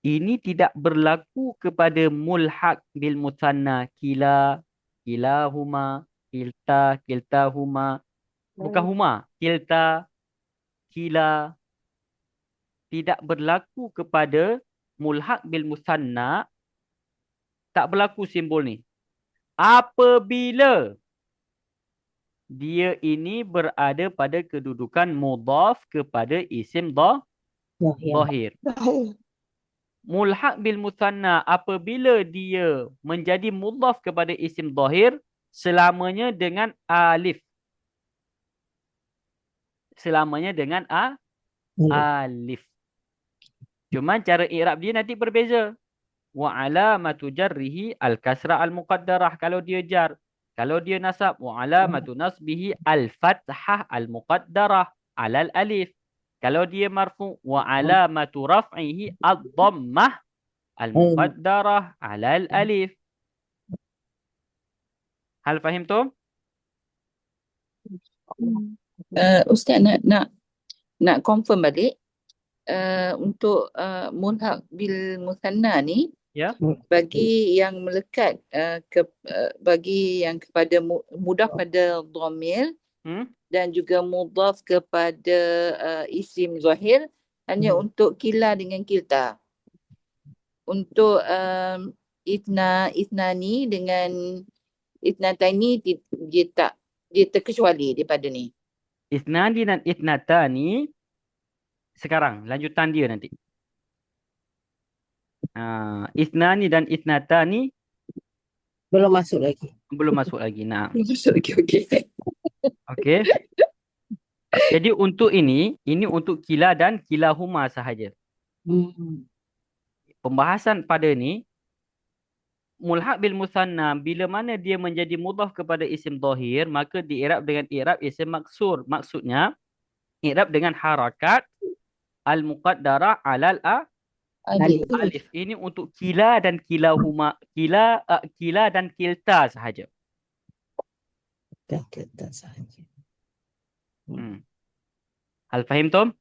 Ini tidak berlaku kepada mulhaq bil musanna kila, kilahuma, kilta, kiltahuma. Bukan huma, kilta, kila. Tidak berlaku kepada mulhaq bil musanna. Tak berlaku simbol ni. Apabila dia ini berada pada kedudukan mudhaf kepada isim Zahir. zahir. Mulhaq bil musanna apabila dia menjadi mudhaf kepada isim zahir selamanya dengan alif. Selamanya dengan alif. Cuma cara i'rab dia nanti berbeza. Wa alamatu jarrihi al-kasra al-muqaddarah kalau dia jar. Kalau dia nasab, wa alamatu nasbihi al-fathah al-muqaddarah alal alif. Kalau dia marfu, wa alamatu raf'ihi ad-dhammah al-muqaddarah alal alif. Hal fahim tu? Ustaz nak confirm balik untuk mulhaq bil musanna ni Ya. bagi yang melekat bagi yang kepada mudhaf pada dhamir dan juga mudhaf kepada isim zahir hanya untuk kila dengan kilta. Untuk itnani dengan itnatani dia terkecuali daripada ni. Isnani dan itnatani sekarang lanjutan dia nanti. Isnani dan itnatani Belum masuk lagi. belum masuk lagi. Nah, Okey. okey. Jadi untuk ini untuk kila dan kilahuma sahaja. Pembahasan pada ni mulhaq bil musanna bila mana dia menjadi mudhaf kepada isim zahir maka diirab dengan i'rab isim maksur. Maksudnya i'rab dengan harakat al muqaddarah alal alif. Ini untuk kila dan kilahuma, kila dan kilta sahaja. Kita sahaja. Hal fahim Tom?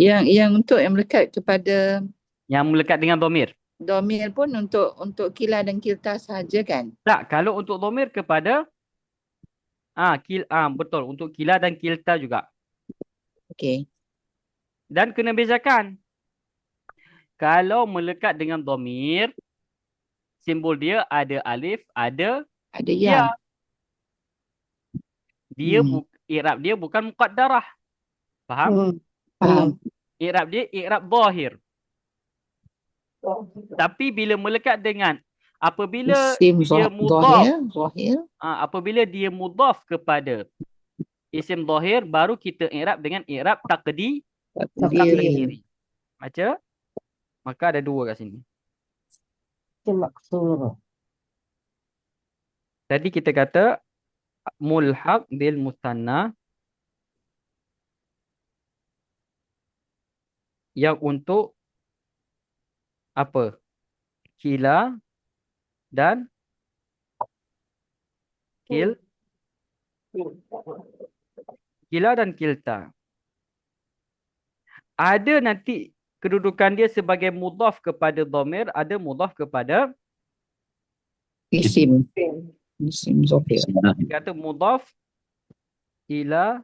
Yang untuk yang melekat kepada Yang melekat dengan dhamir. dhamir pun untuk kila dan kilta sahaja kan? Tak, kalau untuk dhamir kepada betul untuk kila dan kilta juga. Okey. Dan kena bezakan. Kalau melekat dengan dhamir, simbol dia ada alif, ada Ada ya. ya. Dia i'rab dia bukan muqaddarah. Faham? Faham. I'rab dia i'rab zahir. Tapi bila melekat dengan apabila Isim dia mudhaf, zahir. apabila dia mudhaf kepada isim zahir baru kita i'rab dengan i'rab taqdiri. Baca? Maka ada dua kat sini. Maksur. Tadi kita kata mulhaq bil musanna yang untuk apa? Kila dan kila dan kilta. Ada nanti kedudukan dia sebagai mudhaf kepada dhamir, ada mudhaf kepada Isim zahir. kata mudhaf ila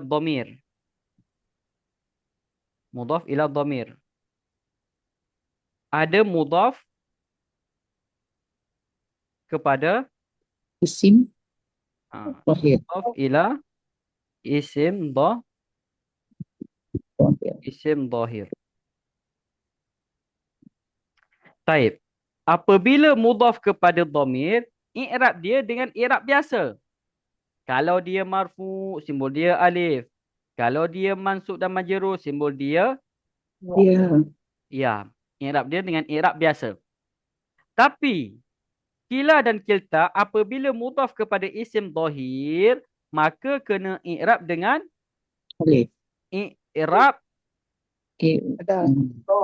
dhamir. Mudhaf ila dhamir. Ada mudhaf kepada Isim zahir. mudhaf ila isim zahir. Taib. Apabila mudhaf kepada dhamir, i'rab dia dengan i'rab biasa. Kalau dia marfu, simbol dia alif. Kalau dia mansub dan majrur, simbol dia ya. I'rab dia dengan i'rab biasa. Tapi kila dan kilta apabila mudhaf kepada isim zahir, maka kena i'rab dengan Alif. i'rab Ada.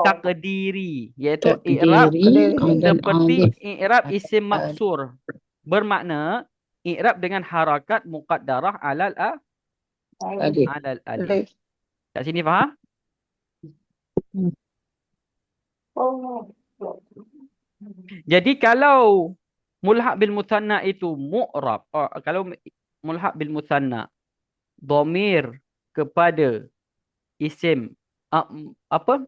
takdiri, iaitu i'rab Takdiri Takdiri. alal seperti alif. i'rab isim Alal maksur. Bermakna i'rab dengan harakat muqaddarah alif. alal alif. Alif. Kat sini faham? Jadi kalau mulhaq bil musanna itu mu'rab, kalau mulhaq bil musanna dhamir kepada isim apa?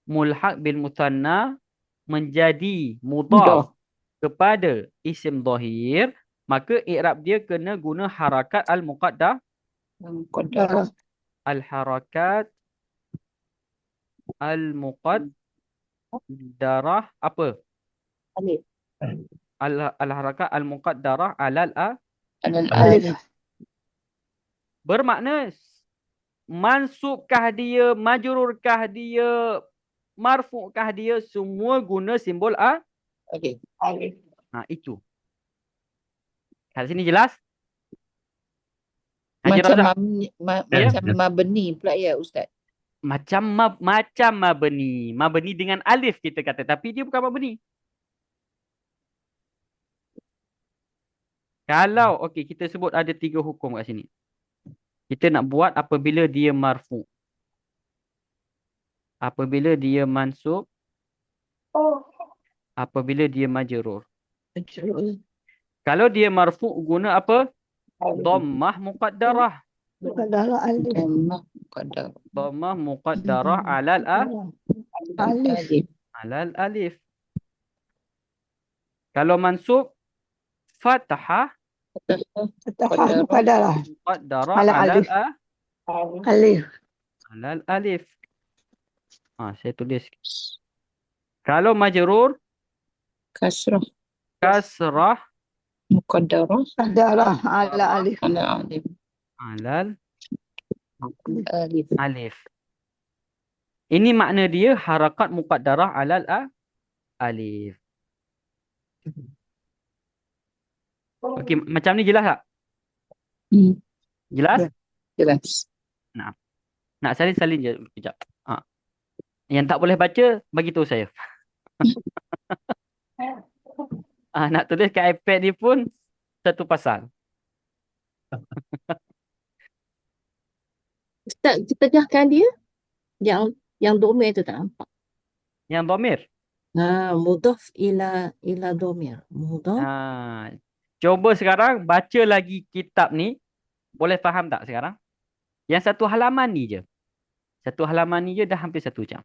Mulhaq bil musanna menjadi Mudah. mudhaf kepada isim dhahir, maka i'rab dia kena guna harakat al-muqaddah, Muqaddarah. Darah. al-harakat al-muqaddarah apa? Alif. Al-harakat al-muqaddarah alal Alal Alif. alif. bermakna mansubkah dia, majrurkah dia, marfu'kah dia, semua guna simbol Alif. itu. Kat sini jelas? Haji Macam Razak? Ya. macam mabni pula ya Ustaz. Macam mabni. Mabni dengan alif kita kata, tapi dia bukan mabni. Kalau okey, kita sebut ada 3 hukum kat sini. Kita nak buat apabila dia marfu, apabila dia mansub, apabila dia majrur. Majrur. Kalau dia marfu guna apa? Dhammah muqaddarah. Darah alif. Dhammah muqaddarah. Dhammah muqaddarah alal Alif. alal alif. Kalau mansub fathah Fatahah muqaddarah. muqaddarah Alal alal alif. Alif. alal alif. Saya tulis. Kalau majrur Kasrah kasrah muqaddarah Darah ala alif. ala alif. alal Alif. alif. Ini makna dia harakat muqaddarah alal alif. Okey, macam ni jelas tak? Jelas? Jelas. Nak salin-salin je kejap. Yang tak boleh baca, bagi tahu saya. Nak tulis kat iPad ni pun satu pasal. Ustaz, tegahkan dia. Yang domir tu tak nampak. Yang dhamir. Mudhaf ila domir. Mudhaf. Cuba sekarang baca lagi kitab ni. Boleh faham tak sekarang? Yang satu halaman ni je. Satu halaman ni je dah hampir 1 jam.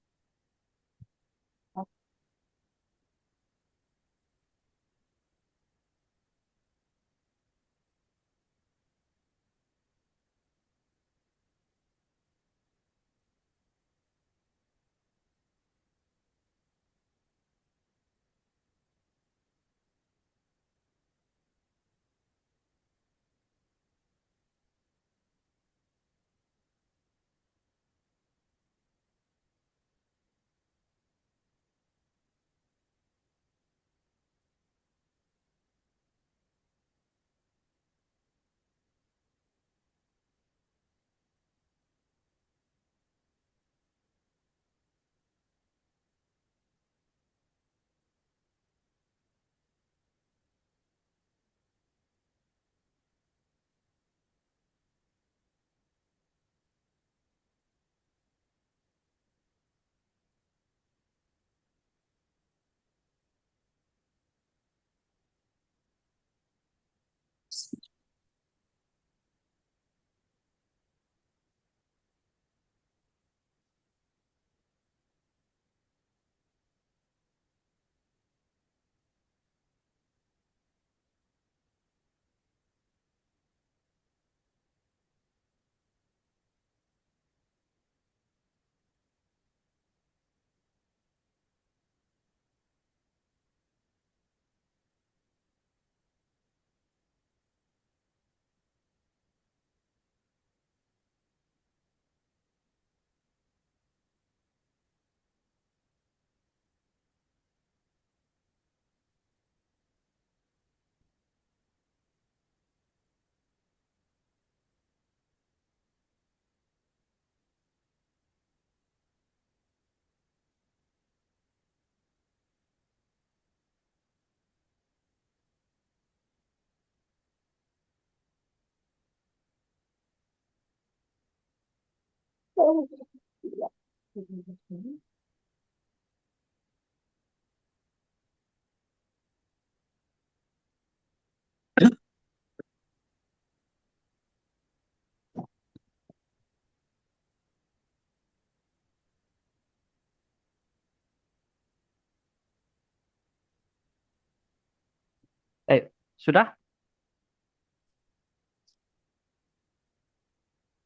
Sudah?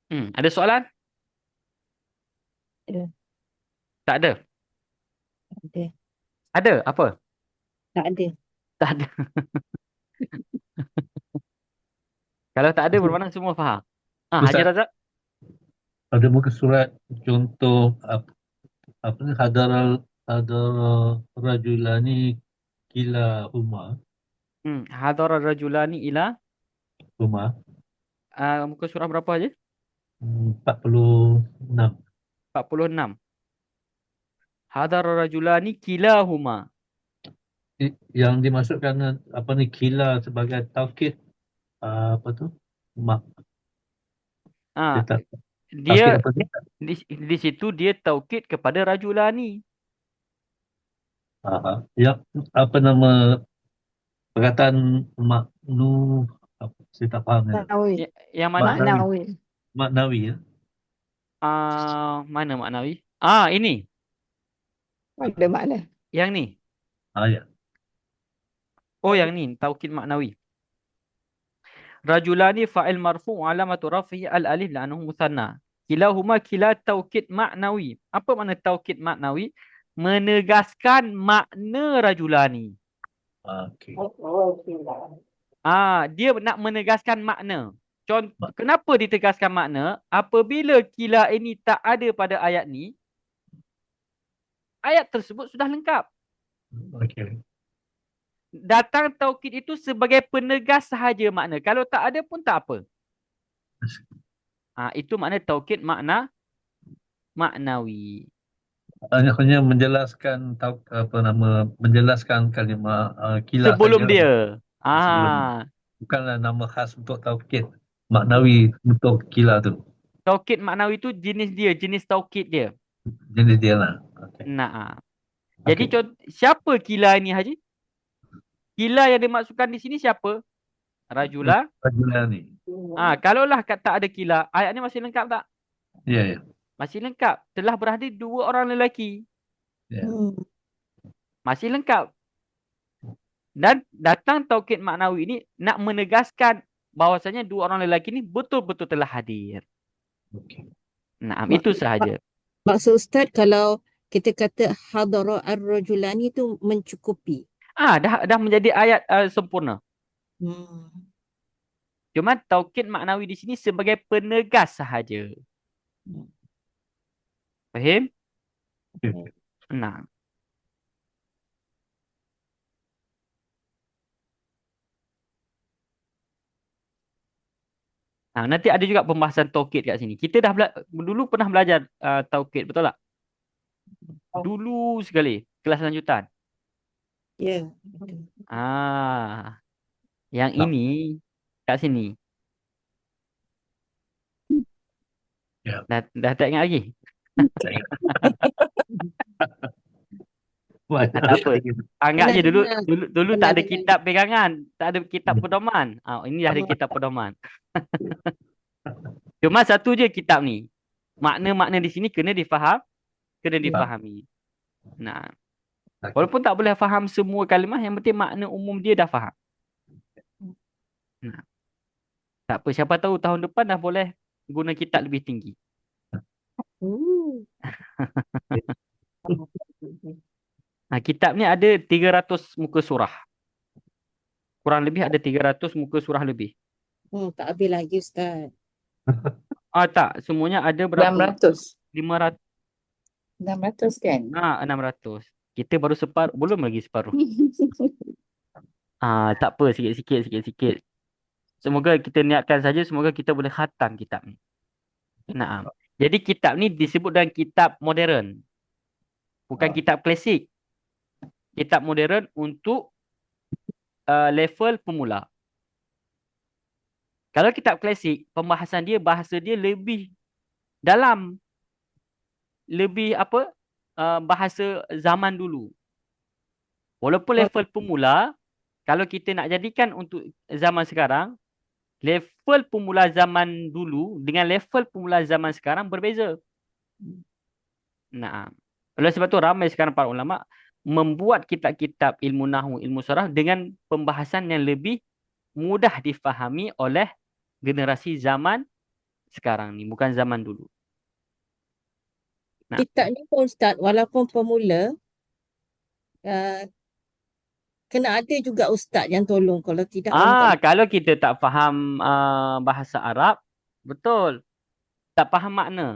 Ada soalan? Ada. Tak ada. Ada. Ada apa? Tak ada. Tak ada. Kalau tak ada bermakna semua faham. Haji Ustaz, Razak? pada muka surat contoh apa ni hadara rajulani kila Hadara rajulani ila rumah muka surah berapa aja? 46. 46. Hadara rajulani kilahuma. Yang dimasukkan apa ni kila sebagai taukid, apa tu mak dia Ah, tak taukid dia apa tu. di situ dia taukid kepada rajulani. Yang apa nama perkataan maknu, saya tak faham ni. Maknawi. Yang mana? Maknawi. Maknawi ya. Mana maknawi? Ini. Ada makna. Yang ni. Ya. Oh, yang ni. Taukid maknawi. Rajulani fa'il marfu' alamatu rafihi al-alif la'annahu musanna. Kilahuma kila taukid maknawi. Apa makna taukid maknawi? Menegaskan makna rajulani. Okey. Dia nak menegaskan makna. Kenapa ditegaskan makna? Apabila kila ini tak ada pada ayat ni, ayat tersebut sudah lengkap. Okey. Datang taukid itu sebagai penegas sahaja makna. Kalau tak ada pun tak apa. Itu makna taukid maknawi. Hanya menjelaskan menjelaskan kalimah kila Sebelum saja. dia. Sebelum. Bukanlah nama khas untuk taukid maknawi untuk kila tu. Taukid maknawi itu jenis dia, jenis taukid dia. Jenis dia lah. Okay. Jadi siapa kila ini, Haji? Kila yang dimaksudkan di sini siapa? Rajula ni. Kalaulah tak ada kila, ayat ni masih lengkap tak? Ya. Masih lengkap. Telah berhadir 2 orang lelaki. Ya. Masih lengkap. Dan datang taukid maknawi ini nak menegaskan bahawasanya 2 orang lelaki ni betul-betul telah hadir. Okay. Itu sahaja. Maksud Ustaz, kalau kita kata hadara ar-rajulani itu mencukupi. Dah menjadi ayat sempurna. Cuma taukid maknawi di sini sebagai penegas sahaja. Faham? Okay. Nanti ada juga pembahasan taukid kat sini. Kita dah dulu pernah belajar taukid, betul tak? Dulu sekali, kelas lanjutan. Ya. Yang ini kat sini. Ya. Dah tak ingat lagi? Tak apa. Anggap je dulu tak ada kitab pegangan, tak ada kitab pedoman. Ini dah ada kitab pedoman. Cuma satu je kitab ni. Makna-makna di sini kena difahami. Walaupun tak boleh faham semua kalimah, yang penting makna umum dia dah faham. Tak apa, siapa tahu tahun depan dah boleh guna kitab lebih tinggi. Kitab ni ada 300 muka surah. Kurang lebih ada 300 muka surah lebih. Tak habis lagi Ustaz. Tak, semuanya ada berapa? 600. 500. 600 kan? 600. Kita baru separuh, belum lagi separuh. Tak apa, sikit-sikit. Semoga kita niatkan saja, semoga kita boleh khatam kitab ni. Jadi kitab ni disebut dengan kitab modern. Bukan kitab klasik. Kitab modern untuk level pemula. Kalau kitab klasik, pembahasan dia, bahasa dia lebih dalam. lebih apa? Bahasa zaman dulu. Walaupun Oh, level pemula, kalau kita nak jadikan untuk zaman sekarang, level pemula zaman dulu dengan level pemula zaman sekarang berbeza. Nah, oleh sebab tu ramai sekarang para ulama membuat kitab-kitab ilmu nahwu, ilmu saraf dengan pembahasan yang lebih mudah difahami oleh generasi zaman sekarang ni, bukan zaman dulu. Nah, kitab ni pun Ustaz, walaupun pemula, uh, kena ada juga Ustaz yang tolong. Kalau tidak, orang tak boleh. kalau kita tak faham bahasa Arab, betul, tak faham makna.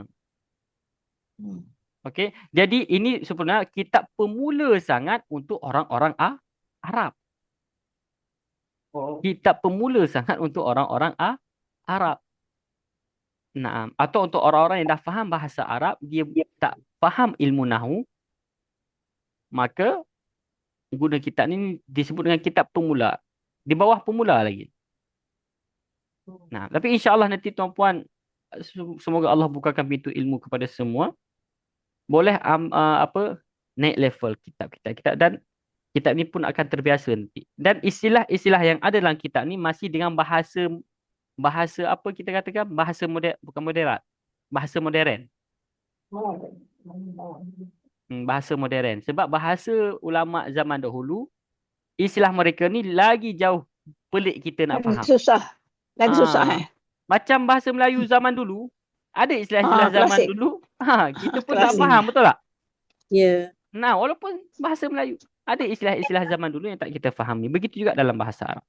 Hmm. Okey, jadi ini sebenarnya kitab pemula sangat untuk orang-orang Arab. Kitab pemula sangat untuk orang-orang Arab. Nah, atau untuk orang-orang yang dah faham bahasa Arab, dia tak faham ilmu nahwu, maka guna kitab ni disebut dengan kitab pemula. Di bawah pemula lagi. Nah, tapi insya-Allah nanti tuan-puan, semoga Allah bukakan pintu ilmu kepada semua. Boleh naik level kitab-kitab kita, dan kitab ni pun akan terbiasa nanti. Dan istilah-istilah yang ada dalam kitab ni masih dengan bahasa apa kita katakan, bahasa moden, bukan moderat, bahasa modern. Bahasa modern. Sebab bahasa ulama zaman dahulu, istilah mereka ni lagi jauh pelik kita nak faham. Susah. Lagi susah Ah, macam bahasa Melayu zaman dulu, ada istilah-istilah zaman klasik. dulu, kita pun tak Klasik. faham, betul tak? Ya. Nah, walaupun bahasa Melayu, ada istilah-istilah zaman dulu yang tak kita fahami. Begitu juga dalam bahasa Arab.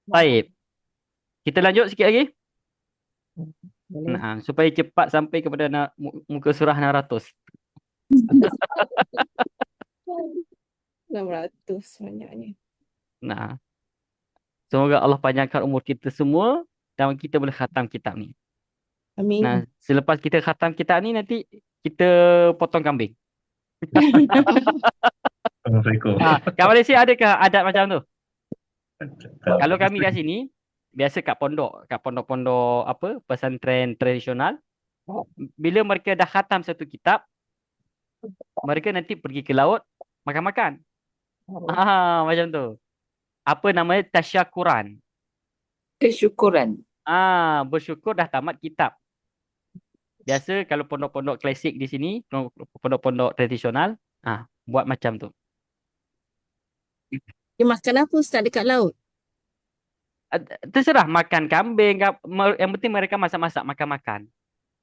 Baik. Kita lanjut sikit lagi. Boleh. Nah, supaya cepat sampai kepada muka surah 600. 600 banyaknya. Nah, semoga Allah panjangkan umur kita semua dan kita boleh khatam kitab ni. Amin. Nah, selepas kita khatam kitab ni, nanti kita potong kambing. Assalamualaikum. Kat Malaysia adakah adat macam tu? Kalau kami kat sini, biasa kat pondok-pondok apa, pesantren tradisional, bila mereka dah khatam satu kitab, mereka nanti pergi ke laut makan-makan. Macam tu. Apa namanya? Tasyakuran. Kesyukuran. Bersyukur dah tamat kitab. Biasa kalau pondok-pondok klasik di sini, pondok-pondok tradisional, buat macam tu. Dia makan apa Ustaz dekat laut? Terserah, makan kambing, yang penting mereka masak-masak, makan-makan.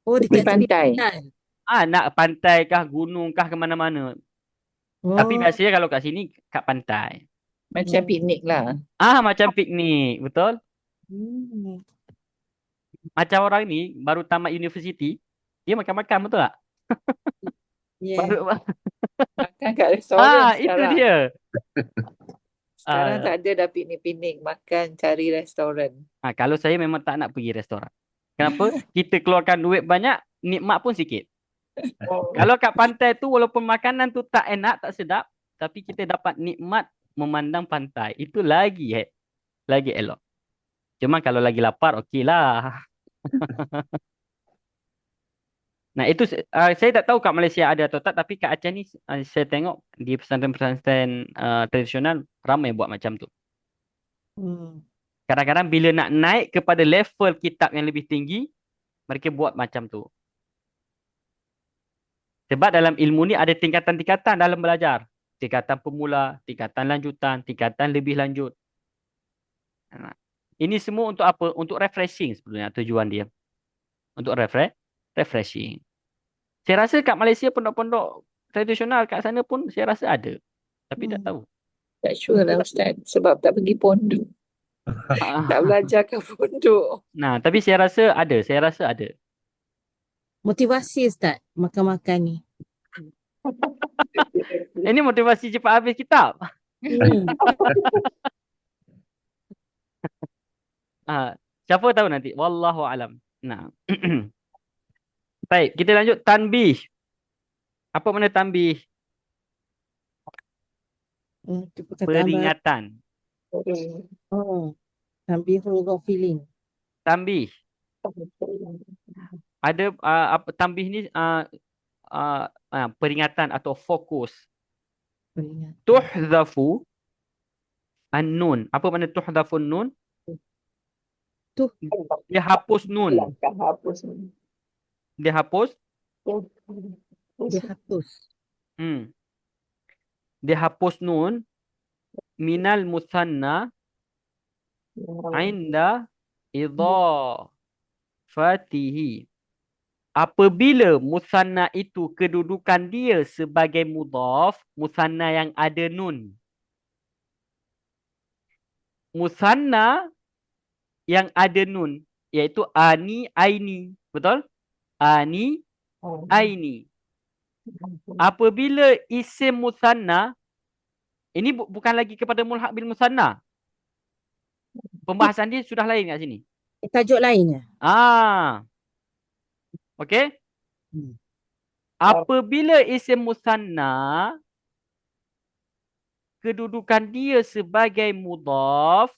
Oh, Di dekat tepi pantai. pantai. Nak pantai kah, gunung kah, ke mana-mana. Tapi Oh, biasanya kalau kat sini, kat pantai. Macam piknik lah. Macam piknik, betul? hmm. Macam orang ni, baru tamat universiti, dia makan-makan, betul tak? Yeah. Baru, Makan kat restoran itu sekarang. dia. Sekarang tak ada dah piknik-piknik. Makan cari restoran. Kalau saya memang tak nak pergi restoran. Kenapa? Kita keluarkan duit banyak, nikmat pun sikit. Kalau kat pantai tu, walaupun makanan tu tak enak, tak sedap, tapi kita dapat nikmat memandang pantai. Itu lagi elok. Cuma kalau lagi lapar, okeylah. Nah, itu saya tak tahu kat Malaysia ada atau tak, tapi kat Aceh ni saya tengok di pesantren-pesantren tradisional ramai buat macam tu. Hmm. Kadang-kadang bila nak naik kepada level kitab yang lebih tinggi, mereka buat macam tu. Sebab dalam ilmu ni ada tingkatan-tingkatan dalam belajar. Tingkatan pemula, tingkatan lanjutan, tingkatan lebih lanjut. Ini semua untuk apa? Untuk refreshing sebenarnya tujuan dia. Untuk refreshing. Saya rasa kat Malaysia pondok-pondok tradisional kat sana pun saya rasa ada. Tapi tak tahu. Tak sure lah Ustaz. Sebab tak pergi pondok. Tak belajar kat pondok. Nah, tapi saya rasa ada. Saya rasa ada. Motivasi Ustaz makan-makan ni. Ini motivasi cepat habis kitab. Hmm. Siapa tahu nanti. Wallahu alam. Nah. Baik, kita lanjut tanbih. Apa makna tanbih? Itu perkataan baru. Peringatan. Oh, Tanbihul Ghafilin. Tanbih. Ada apa tambih ni peringatan atau fokus. Peringatan. Tuhdhafu an-nun. Apa makna tuhdhafu an-nun? Tuh, Dia hapus nun. Hilangkan, hapus. Dia hapus. dihapus. Dia hapus nun minal musanna inda idhafatihi. Apabila musanna itu kedudukan dia sebagai mudhaf, musanna yang ada nun. Musanna yang ada nun, iaitu ani, aini. Betul? Ani, aini. Apabila isim musanna, ini bukan lagi kepada mulhaq bil musanna. Pembahasan dia sudah lain kat sini. Tajuk lainnya. Okey? Hmm. Apabila isim musanna kedudukan dia sebagai mudhaf,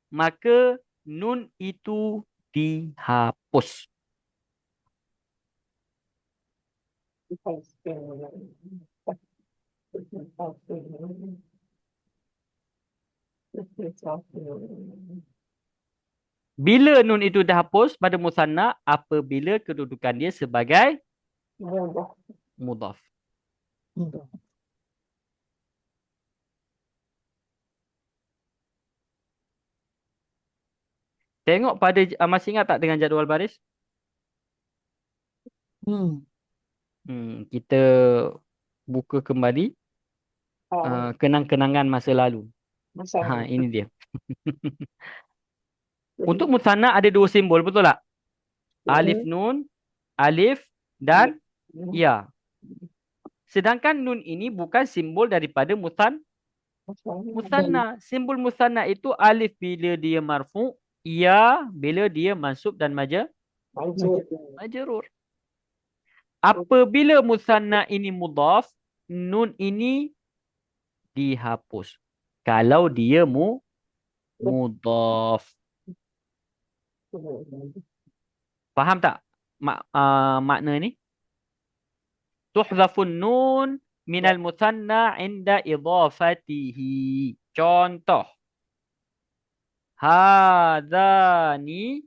maka nun itu dihapus. Bila nun itu dihapus pada musanna? Apabila kedudukan dia sebagai mudhaf. Tengok pada, masih ingat tak dengan jadual baris? Kita buka kembali kenang-kenangan masa lalu. Ini dia. Untuk musanna ada dua simbol, betul tak? Alif nun, alif dan ya. Sedangkan nun ini bukan simbol daripada musanna. Simbol musanna itu alif bila dia marfu', ya bila dia mansub dan majrur. Apabila musanna ini mudhaf, nun ini dihapus. Kalau dia mudhaf. Faham tak makna ni? Tuhdhafun nun minal musanna inda idhafatihi. Contoh. Hadani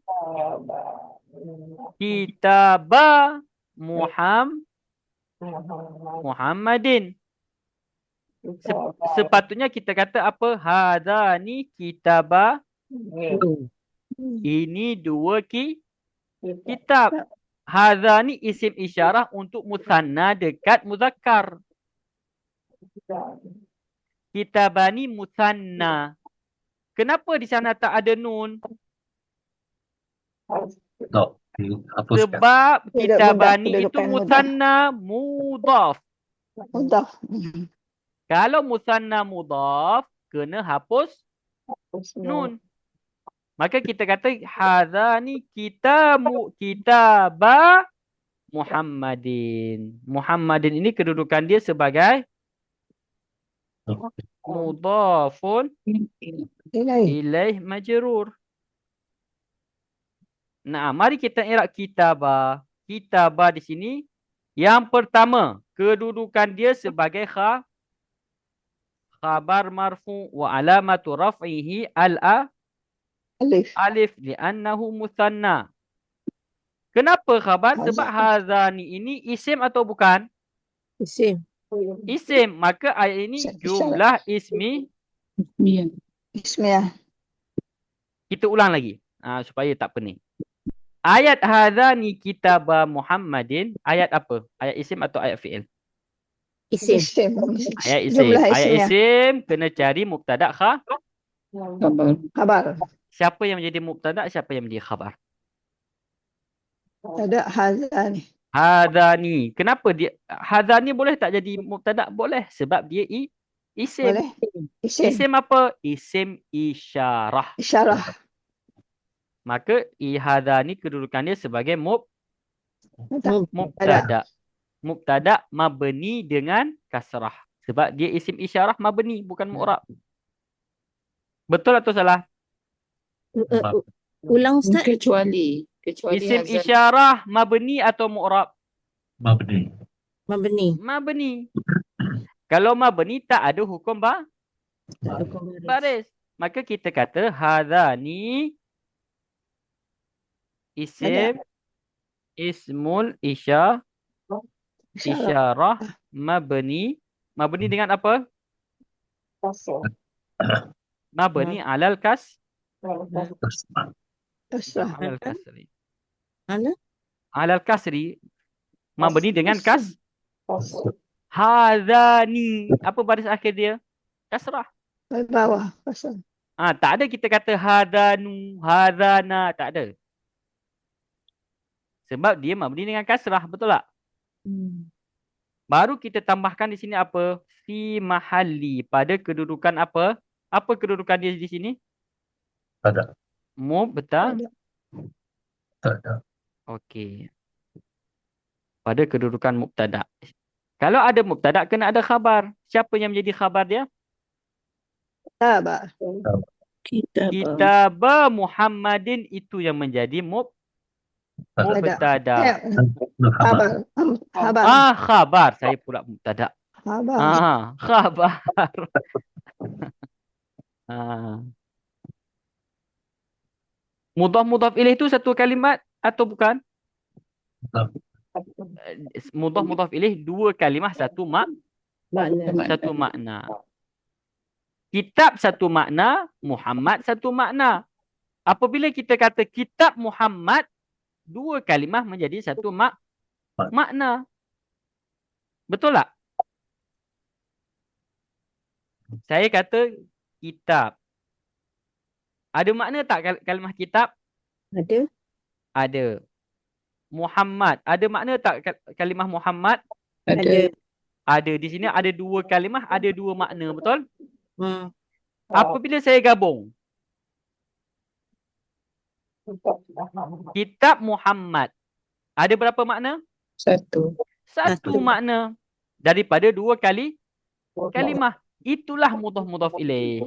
kitaba Muhammadin. Sepatutnya kita kata apa? Hadani kitaba. Ini dua kitab. Hadha ni isim isyarah untuk musanna dekat muzakkar. Kitabani musanna. Kenapa di sana tak ada nun? Tak. Hapuskan. Sebab kitabani Kedudukan itu mudah. musanna mudhaf. Mudah. Kalau musanna mudhaf, kena hapus nun. Maka kita kata hadha ni kitaba Muhammadin. Muhammadin ini kedudukan dia sebagai mudhafun ilaih majrur. Nah, mari kita i'rab kitaba. Kitaba di sini yang pertama, kedudukan dia sebagai khabar marfu wa alamatu raf'ihi alif li'annahu musanna. Kenapa khabar? Sebab hazani ini isim atau bukan? Isim. Isim. Maka ayat ini jumlah Ismiyah. Kita ulang lagi. Supaya tak pening. Ayat hazani kitaba Muhammadin. Ayat apa? Ayat isim atau ayat fi'il? Isim. Ayat isim. Ayat isim kena cari mubtada' Khabar. Siapa yang menjadi mubtada', siapa yang menjadi khabar? Ada hazani. Hadani. Kenapa dia hadani boleh tak jadi mubtada'? Boleh sebab dia isim. Boleh. Isim. Apa? Isim isyarah. Isyarah. Maka hadani kedudukan dia sebagai Mudah. mubtada'. Mubtada' mabni dengan kasrah. Sebab dia isim isyarah mabni bukan mu'rab. Betul atau salah? Ulang Ustaz. Kecuali Kecuali Isim Hazan. isyarah mabni atau mu'rab? Mabni. Mabni. Mabni. Kalau mabni tak ada hukum Tak ada hukum baris. baris. Maka kita kata hadani isim ismul Isyarah. isyarah mabni. Mabni dengan apa? Mabni alal Kasrah. kasri. Mana? Alal kasri. Mabni dengan hadani. Apa baris akhir dia? Kasrah. Bawah. Kasrah. Tak ada kita kata hadanu, hadana. Tak ada. Sebab dia mabni dengan kasrah. Betul tak? Baru kita tambahkan di sini apa? Fi mahalli. Pada kedudukan apa? Apa kedudukan dia di sini? Tak ada. Mubtada. Tak ada. Okey. Pada kedudukan mubtada. Kalau ada mubtada, kena ada khabar. Siapa yang menjadi khabar dia? Tabah. Kitab Muhammadin itu yang menjadi mubtada. Khabar. Khabar. Khabar. Saya pula mubtada. Khabar. Khabar. Mudhaf ilaih itu satu kalimat atau bukan? Mudhaf ilaih dua kalimah, satu makna. Kitab satu makna, Muhammad satu makna. Apabila kita kata kitab Muhammad, dua kalimah menjadi satu makna. Betul tak? Saya kata kitab. Ada makna tak kalimah kitab? Ada. Ada. Muhammad. Ada makna tak kalimah Muhammad? Ada. Ada. Di sini ada dua kalimah, ada dua makna. Betul? Apabila Apabila saya gabung. Kitab Muhammad. Ada berapa makna? Satu. Satu makna. Daripada dua kalimah. Itulah mudhaf ilaih.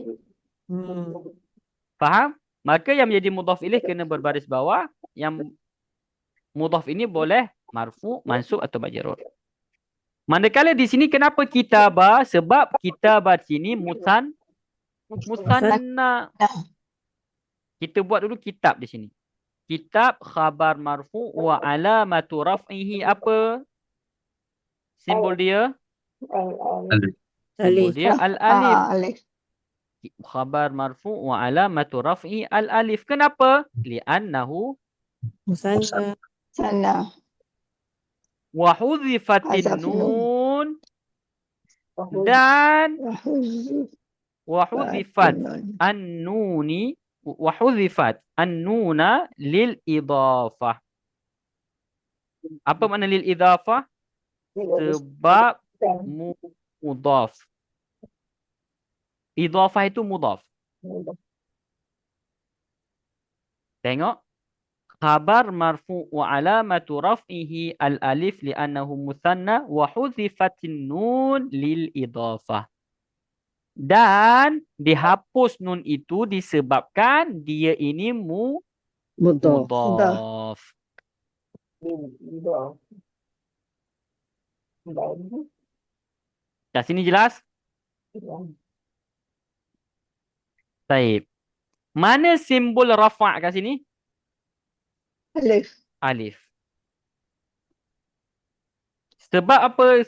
Faham? Maka yang menjadi mudhaf ilaih kena berbaris bawah. Yang mudhaf ini boleh marfu, mansub atau majrur. Manakala di sini kenapa kitabah? Sebab kitabah di sini musanna. Kita buat dulu kitab di sini. Kitab khabar marfu wa alamatu raf'ihi apa? Simbol dia? Simbol dia al-alif. Alif. Khabar marfu wa alamatu raf'i al-alif. Kenapa? Li'annahu musanna. Sana. wa hudhifatin Hazaf nun. nun dan Wahuzif. wa hudhifat an-nuni wa hudhifat an-nuna lil idafah. Apa makna lil idafah? Sebab mudhaf. Idafah itu mudhaf. Tengok. Khabar marfu' wa alamatu raf'ihi al-alif li'annahu muthanna wa hudhifatin nun lil idafah. Dan dihapus nun itu disebabkan dia ini mudhaf. Kat sini jelas? Baik. Mana simbol rafa' kat sini? Alif. Alif. Sebab apa?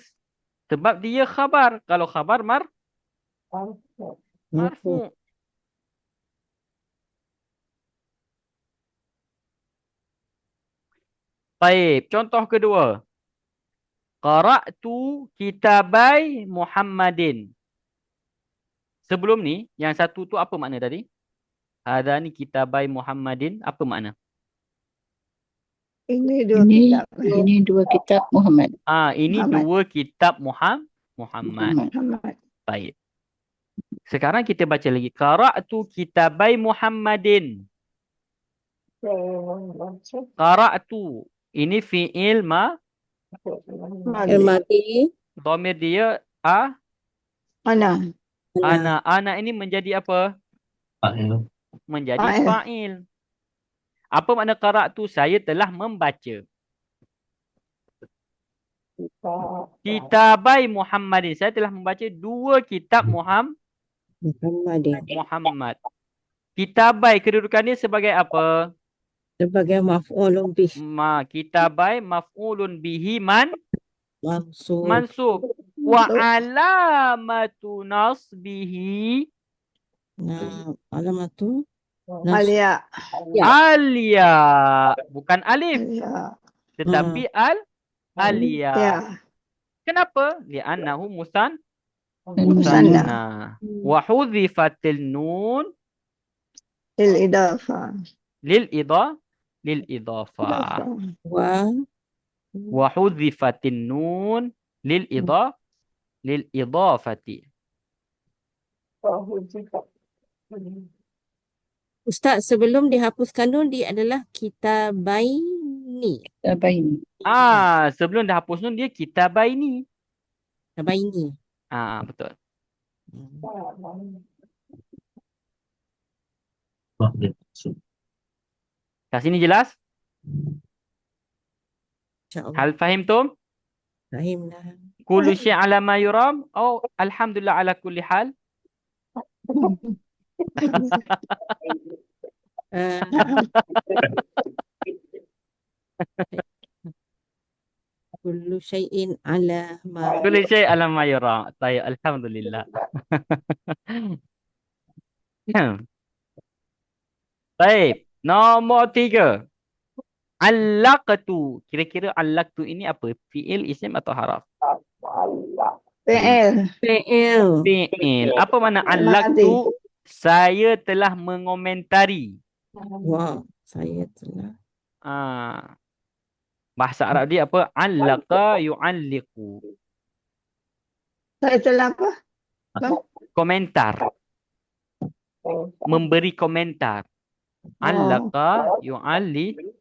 Sebab dia khabar. Kalau khabar marfu'. Baik, contoh kedua. Qara'tu kitabai Muhammadin. Sebelum ni, yang satu tu apa makna tadi? Hadani kitabai Muhammadin, apa makna? Ini dua kitab. Ini dua kitab Muhammad. Ini Muhammad. dua kitab Muhammad. Muhammad. Baik. Sekarang kita baca lagi. Qara'tu kitabai Muhammadin. Qara'tu. Ini fi'il Madi. dhamir dia Mana? ana. Ana ini menjadi apa? Fa'il. Menjadi Fa'il. fa'il. Apa makna qara'tu? Saya telah membaca. Kitabai Muhammadin. Saya telah membaca 2 kitab Muhammadin. Muhammad. Kitabai kedudukannya sebagai apa? Sebagai maf'ulun bih. Kitabai maf'ulun bihi Mansub. mansub. Wa alamatu nasbihi Nah, alamat tu. Alia. alia. Bukan alif. Alia. Tetapi alia. Ya. Kenapa? Li'annahu Musanna. musanna. Wa hudhifatil nun Lil-idafah. lil-idafah. Wa Wa hudhifatin nun lil-idafati. Ustaz, sebelum dihapuskan nun, dia adalah kitabaini. Tabain. Sebelum dah hapus nun dia kitabaini. Kitabaini. Betul. Kat sini jelas? InsyaAllah. Hal fahimtum? Fahim dah. Kullu syai' ala ma yuram? Alhamdulillah ala kulli hal? Uh, kullu syai'in ala ma. Kullu syai' ala ma yuram. Tayyib, alhamdulillah. Baik, nombor 3. Allaqtu. Kira-kira allaqtu ini apa? Fi'il, isim atau haraf? PL. Fi'il. Fi'il. Apa makna allaqtu? Saya telah mengomentari. Wah, saya telah. Bahasa Arab dia apa? Allaqa yu'alliqu. Saya telah apa? Komentar. Memberi komentar. Allaqa yu'alliqu.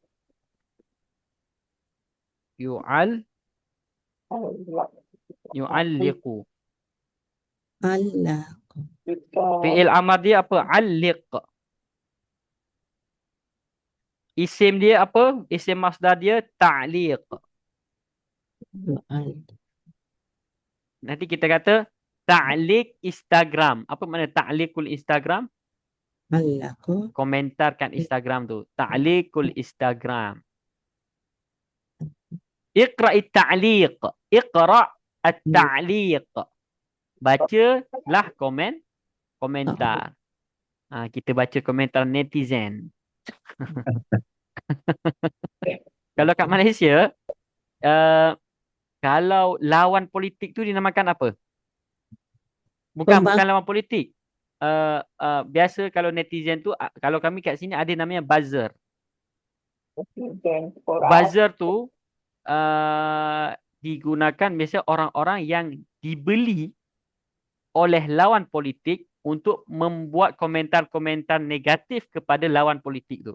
Allah. Fi'il amar dia apa? Alliq. Isim dia apa? Isim masdar dia ta'liq. Nanti kita kata ta'liq Instagram. Apa makna ta'liqul Instagram? Allah ko. Komentarkan Instagram tu. Ta'liqul Instagram. Iqra'i ta'liq. Iqra' at-ta'liq. Bacalah komentar. Kita baca komentar netizen. Kalau kat Malaysia, kalau lawan politik tu dinamakan apa? Bukan lawan politik. Biasa kalau netizen tu, kalau kami kat sini ada namanya buzzer. Buzzer tu digunakan biasa orang-orang yang dibeli oleh lawan politik untuk membuat komentar-komentar negatif kepada lawan politik tu.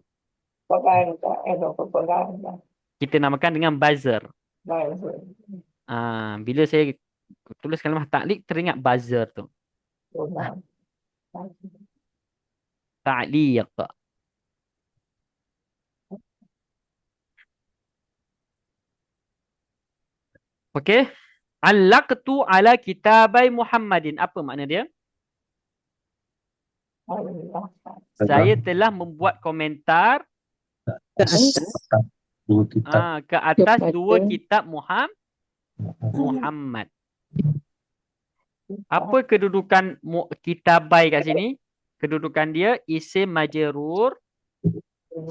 Kita namakan dengan buzzer. Bila saya tulis kalimah ta'liq, teringat buzzer tu. Ta'liq. Okey. Allaqtu ala kitabai Muhammadin. Apa makna dia? Saya telah membuat komentar Ke atas. ke atas Kepada 2 kitab Muhammad. Apa kedudukan kitabai kat sini? Kedudukan dia isim majrur.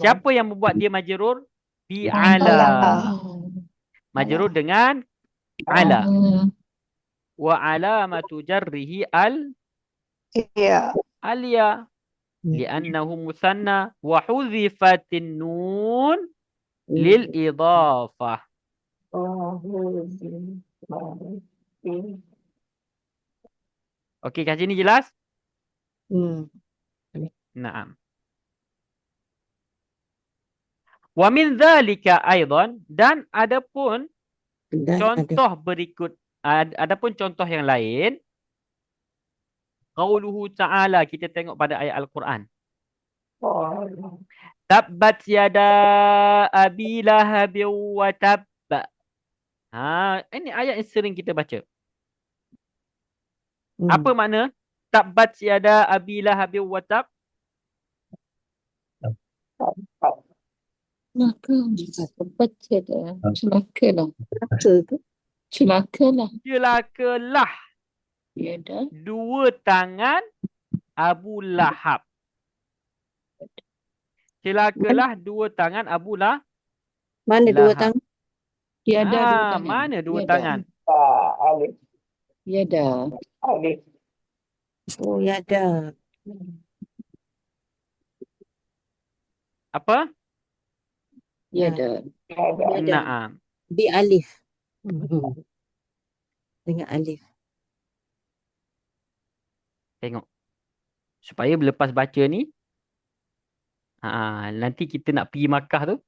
Siapa yang membuat dia majrur? Bi'ala. Majrur dengan ala. Wa alamatu jarrihi Ya. alia. Li'annahu musanna wa huzifatin nun lil idafah. Okey, kat sini jelas? Naam. Wa min dzalika aidan, dan adapun contoh berikut, adapun contoh yang lain, qauluhu ta'ala, kita tengok pada ayat Al-Quran. Tabbat yada abi lahabin wa tab. Ini ayat yang sering kita baca. Apa makna tabbat yada abi lahabin wa tab? Celaka. Cepat saja. Celaka lah. Celaka ke? Celaka lah. Celakalah Ya dah. dua tangan Abu Lahab. Celakalah dua tangan Abu Lahab. Mana dua tangan? Tiada dua tangan. Mana dua Tiada. tangan? Tiada. Oh, ya ada. Apa? Tiada. Ada. Naam. Bi alif. Dengan alif. Tengok. Supaya lepas baca ni, nanti kita nak pergi Makkah tu,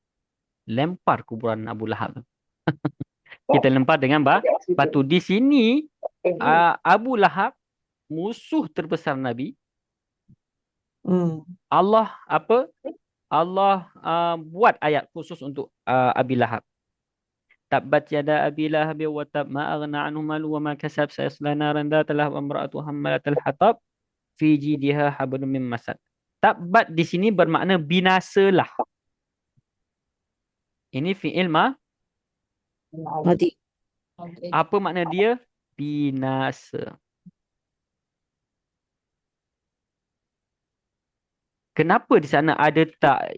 lempar kuburan Abu Lahab tu. Kita lempar dengan batu. Di sini, Abu Lahab, musuh terbesar Nabi. Allah apa? Allah buat ayat khusus untuk Abi Lahab. Tabbat yada Abi Lahab wa tab ma aghna anhu malu wa ma kasab sayasla naran dhata lahab wa imra'atuhu hammalatal hatab fi jidha hablum min masad. Tabbat di sini bermakna binasalah. Ini fi'il Madi. apa makna dia? Binasa. Kenapa di sana ada tak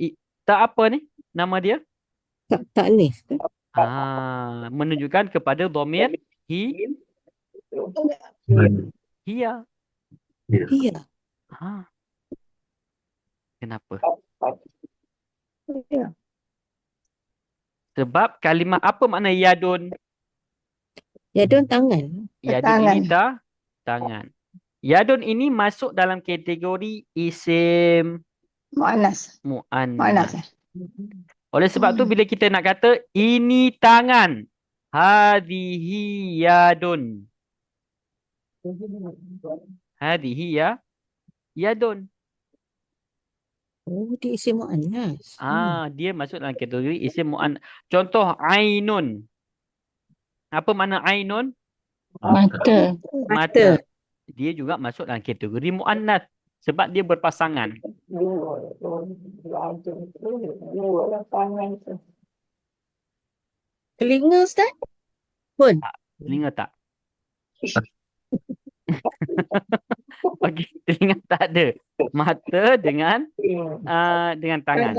apa ni nama dia? Tak ni. Menunjukkan kepada dhamir hiya. Iya. Kenapa? Sebab kalimah apa makna yadun? Yadun tangan. Yadun ini tangan. Yadun ini masuk dalam kategori isim Mu'annas. mu'annas. Oleh sebab tu bila kita nak kata ini tangan, hadhihi yadun. Hadhihi yadun. Oh, dia isim mu'annas. Dia masuk dalam kategori isim mu'annas. Contoh ainun. Apa makna ainun? Mata. Mata. Dia juga masuk dalam kategori mu'annas sebab dia berpasangan. Telinga, Ustaz? Pun. Telinga tak? Okey, telinga tak ada. Mata dengan tangan.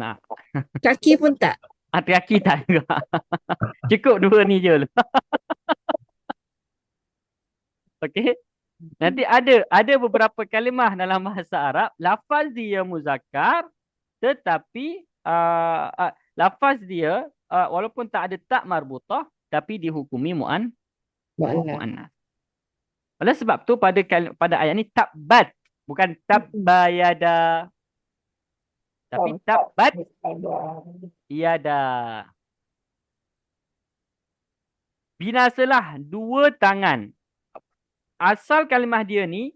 Nak. Kaki pun tak. Kaki tak juga. Cukup dua ni je. Okey. Nanti ada beberapa kalimah dalam bahasa Arab, lafaz dia muzakkar tetapi lafaz dia walaupun tak ada tak marbutah tapi dihukumi mu'annas. Oleh sebab tu pada ayat ni tabbat bukan tabbayada tapi tabbat yada. Binasalah dua tangan. Asal kalimah dia ni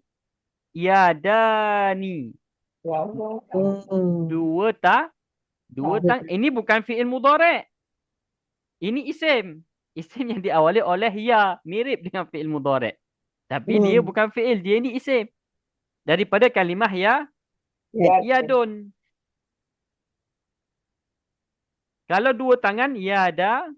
yadani. Dua tangan. Ini bukan fi'il mudhari'. Ini isim. Isim yang diawali oleh ya, mirip dengan fi'il mudhari'. Tapi dia bukan fi'il, dia ni isim. Daripada kalimah yadun. Kalau dua tangan yadani.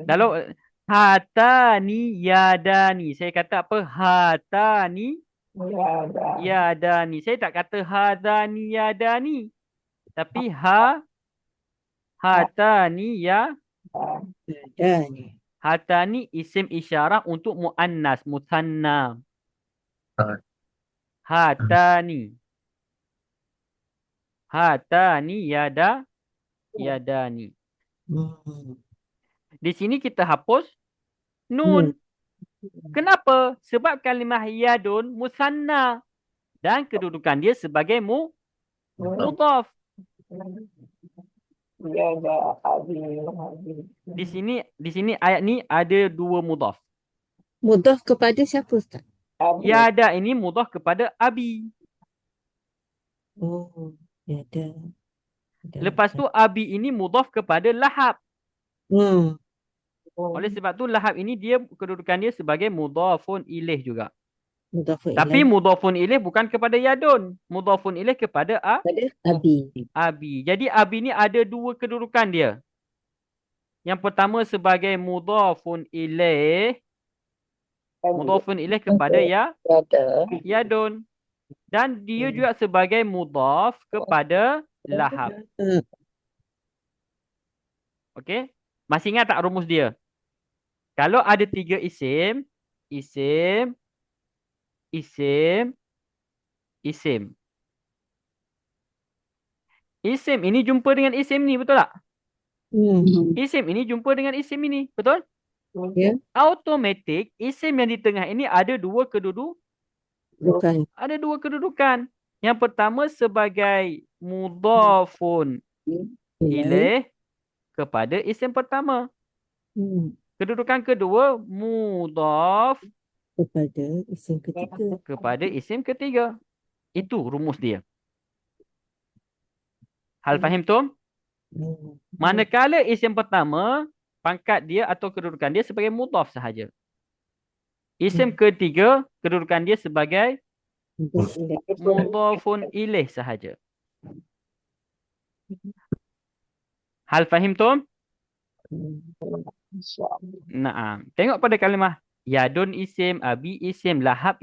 Kalau hatani yadani, saya kata apa? Hatani yadani. Saya tak kata hadani yadani. Tapi hatani Yadani. hatani isim isyarah untuk muannas, muthanna. Hatani yadani. Di sini kita hapus nun. Kenapa? Sebab kalimah yadun musanna dan kedudukan dia sebagai mudhaf. Di sini ayat ni ada dua mudhaf. Mudhaf kepada siapa, Ustaz? Abu. Yada ini mudhaf kepada abi. Oh, ya ada. Lepas tu abi ini mudhaf kepada lahab. Hmm. Oleh sebab tu lahab ini dia kedudukan dia sebagai mudhafun ilaih juga. Mudhafun Tapi ilaih mudhafun ilaih bukan kepada yadun. Mudhafun ilaih kepada pada abi. abi. Jadi abi ini ada dua kedudukan dia. Yang pertama sebagai mudhafun ilaih. Mudhafun ilaih kepada Ada. yadun. Dan dia juga sebagai mudhaf kepada lahab. Okey? Masih ingat tak rumus dia? Kalau ada 3 isim, isim, isim, isim. Isim ini jumpa dengan isim ni, betul tak? Hmm. Isim ini jumpa dengan isim ini, betul? Ya, Automatik isim yang di tengah ini ada dua bukan. kedudukan. Yang pertama sebagai mudhafun ilaih kepada isim pertama. Hmm. Kedudukan kedua mudhaf Kepada isim ketiga. kepada isim ketiga. Itu rumus dia. Hal fahim tu? Hmm. Manakala isim pertama pangkat dia atau kedudukan dia sebagai mudhaf sahaja. Isim ketiga kedudukan dia sebagai mudhafun ilaih sahaja. Hal fahim tu? Naam. Tengok pada kalimah yadun isim, abi isim, lahab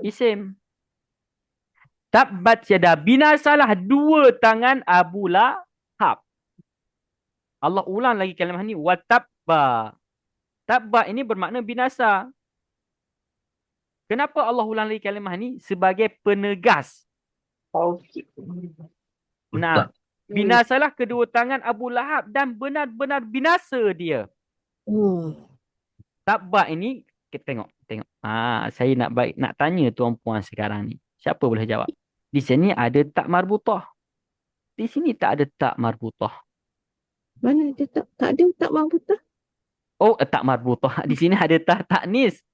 isim. Tabbat yada, binasalah dua tangan Abu Lahab. Allah ulang lagi kalimah ni. Watabba. Tabba ini bermakna binasa. Kenapa Allah ulang lagi kalimah ni? Sebagai penegas. Nah, binasalah kedua tangan Abu Lahab dan benar-benar binasa dia. Oh. Tabba ini, kita tengok. Saya nak tanya tuan puan sekarang ni. Siapa boleh jawab? Di sini ada tak marbutah. Di sini tak ada tak marbutah. Mana ada tak ada tak marbutah? Oh, tak marbutah. Di sini ada tak taknis.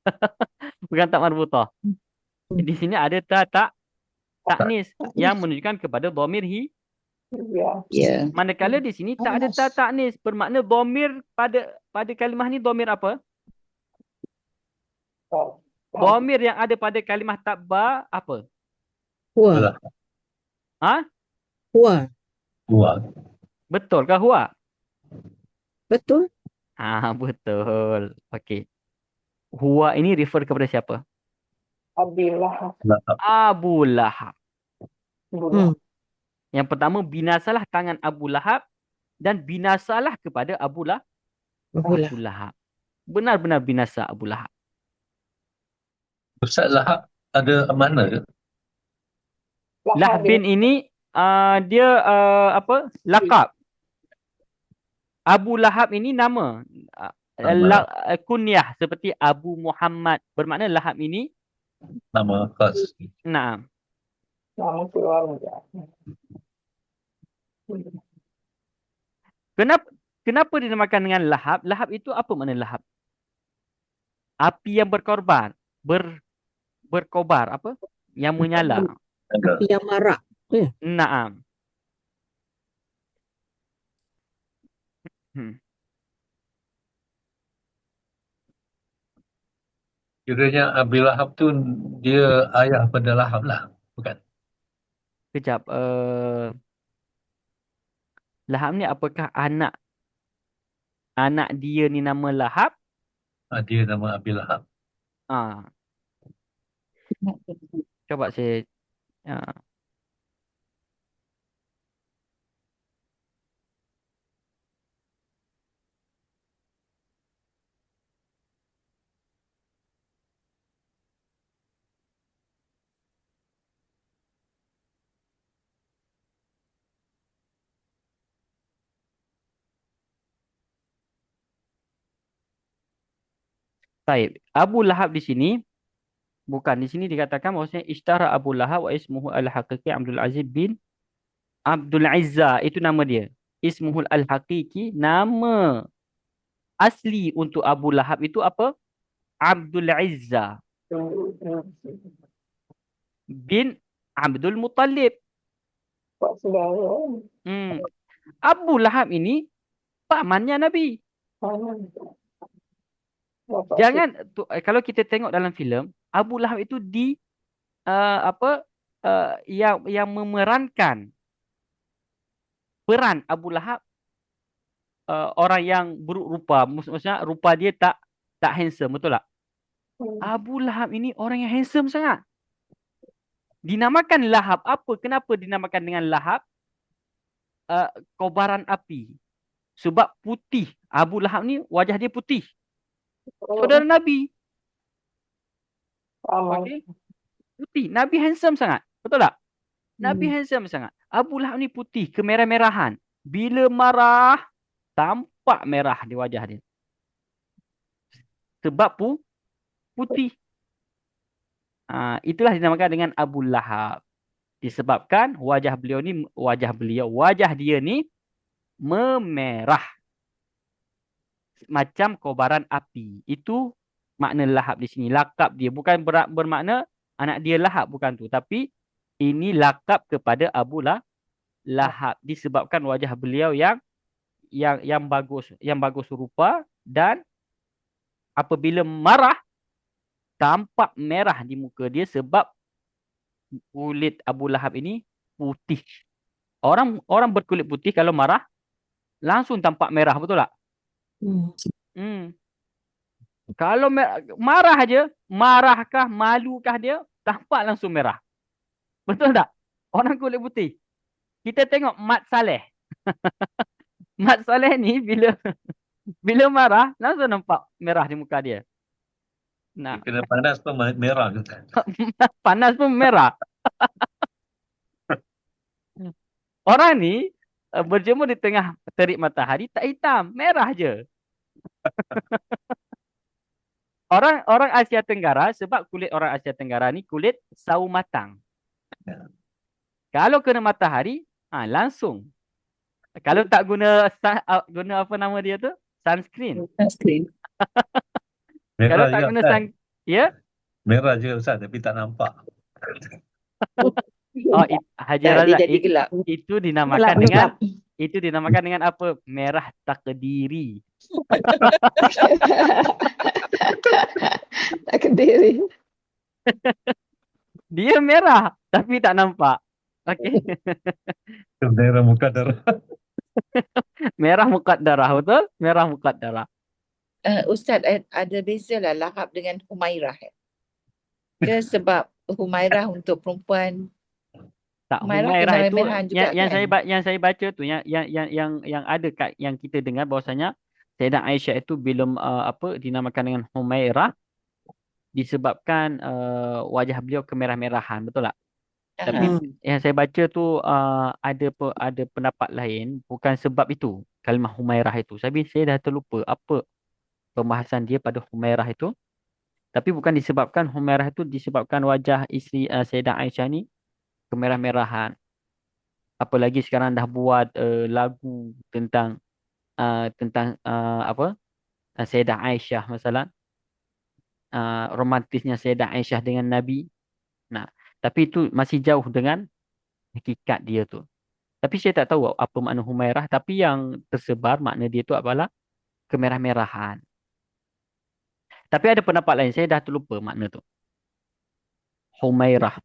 Bukan tak marbutah. Di sini ada tak taknis yang menunjukkan kepada dhamir Ya. manakala di sini tak ada tak taknis, bermakna dhamir pada kalimah ni dhamir apa? Dhamir yang ada pada kalimah tabba apa? Huwa. Ha? Huwa. Betul ke huwa? Betul? Betul. Okey. Huwa ini refer kepada siapa? Abillah. Abu Lahab. Hmm. Yang pertama, binasalah tangan Abu Lahab dan binasalah kepada Abu Betul. Lahab. Benar-benar binasa Abu Lahab. Ustaz Lahab ada makna ke? Lahab bin ini dia apa? Laqab. Abu Lahab ini nama. Kunyah seperti Abu Muhammad. Bermakna Lahab ini Nama khas. Naam. Nama keluarga. Kenapa dinamakan dengan lahab? Lahab itu apa makna lahab? Api yang berkorban. Berkobar. Apa? Yang menyala. Api yang marak. Naam. Kiranya Abi Lahab tu dia ayah pada Lahab lah. Bukan? Kejap. Lahab ni apakah anak dia ni nama Lahab? Dia nama Abi Lahab. Coba saya Baik. Abu Lahab di sini bukan, di sini dikatakan bahwasanya ishtara Abu Lahab wa ismuhu al-haqiqi Abdul Aziz bin Abdul Izza, itu nama dia. Ismuhul al-haqiqi, nama asli untuk Abu Lahab itu apa? Abdul Izza. bin Abdul Muttalib. Pak saudara. Hmm. Abu Lahab ini pamannya Nabi. Bapak Jangan kalau kita tengok dalam filem, Abu Lahab itu apa yang memerankan peran Abu Lahab, orang yang buruk rupa. Maksudnya rupa dia tak handsome, betul tak? Abu Lahab ini orang yang handsome sangat. Dinamakan Lahab apa? Kenapa dinamakan dengan Lahab? Kobaran api. Sebab putih. Abu Lahab ni wajah dia putih. Saudara Nabi. Okey. Putih. Nabi handsome sangat. Betul tak? Nabi handsome sangat. Abu Lahab ni putih, kemerah-merahan. Bila marah, tampak merah di wajah dia. Sebab putih. Itulah dinamakan dengan Abu Lahab. Disebabkan wajah dia ni memerah. Macam kobaran api. Itu makna Lahab di sini. Lakap dia. Bukan bermakna anak dia Lahab. Bukan tu. Tapi ini lakap kepada Abu Lahab. Disebabkan wajah beliau yang bagus rupa. Dan apabila marah, tampak merah di muka dia sebab kulit Abu Lahab ini putih. Orang berkulit putih kalau marah langsung tampak merah, betul tak? Kalau marah aja, marahkah, malukah dia, tampak langsung merah. Betul tak? Orang kulit putih. Kita tengok Mat Saleh. Mat Saleh ni bila marah langsung nampak merah di muka dia. Nah, Kena panas pun merah. panas pun merah. Orang ni berjemur di tengah terik matahari tak hitam, merah je. Orang Asia Tenggara, sebab kulit orang Asia Tenggara ni kulit sawo matang. Kalau kena matahari, langsung. Kalau tak guna apa nama dia tu? Sunscreen. Sunscreen. Kalau Merah tak juga guna Ustaz. ya? Merah juga Ustaz tapi tak nampak. Haji Tak, dia Razak, jadi gelap. itu dinamakan Gelap. dengan apa? Merah takdiri. Tak kediri. Dia merah tapi tak nampak. Okey. Merah muka darah. Merah muqaddarah, betul? Merah muqaddarah. Ustaz, ada beza lah Lahab dengan Humairah. Ke sebab Humairah untuk perempuan, Tak, Humairah Humairah itu kemerah-merahan juga yang saya baca tu yang ada kat yang kita dengar bahwasanya Sayyidah Aisyah itu bila dinamakan dengan Humairah disebabkan wajah beliau kemerah-merahan, betul tak? Tapi yang saya baca tu ada pendapat lain, bukan sebab itu kalimah Humairah itu. Saya dah terlupa apa pembahasan dia pada Humairah itu. Tapi bukan disebabkan Humairah itu disebabkan wajah isteri Sayyidah Aisyah ni kemerah-merahan. Apalagi sekarang dah buat lagu tentang Sayyidah Aisyah masalah romantisnya Sayyidah Aisyah dengan Nabi. Nah, tapi itu masih jauh dengan hakikat dia tu. Tapi saya tak tahu apa makna Humairah, tapi yang tersebar makna dia tu adalah kemerah-merahan. Tapi ada pendapat lain, saya dah terlupa makna tu. Humairah.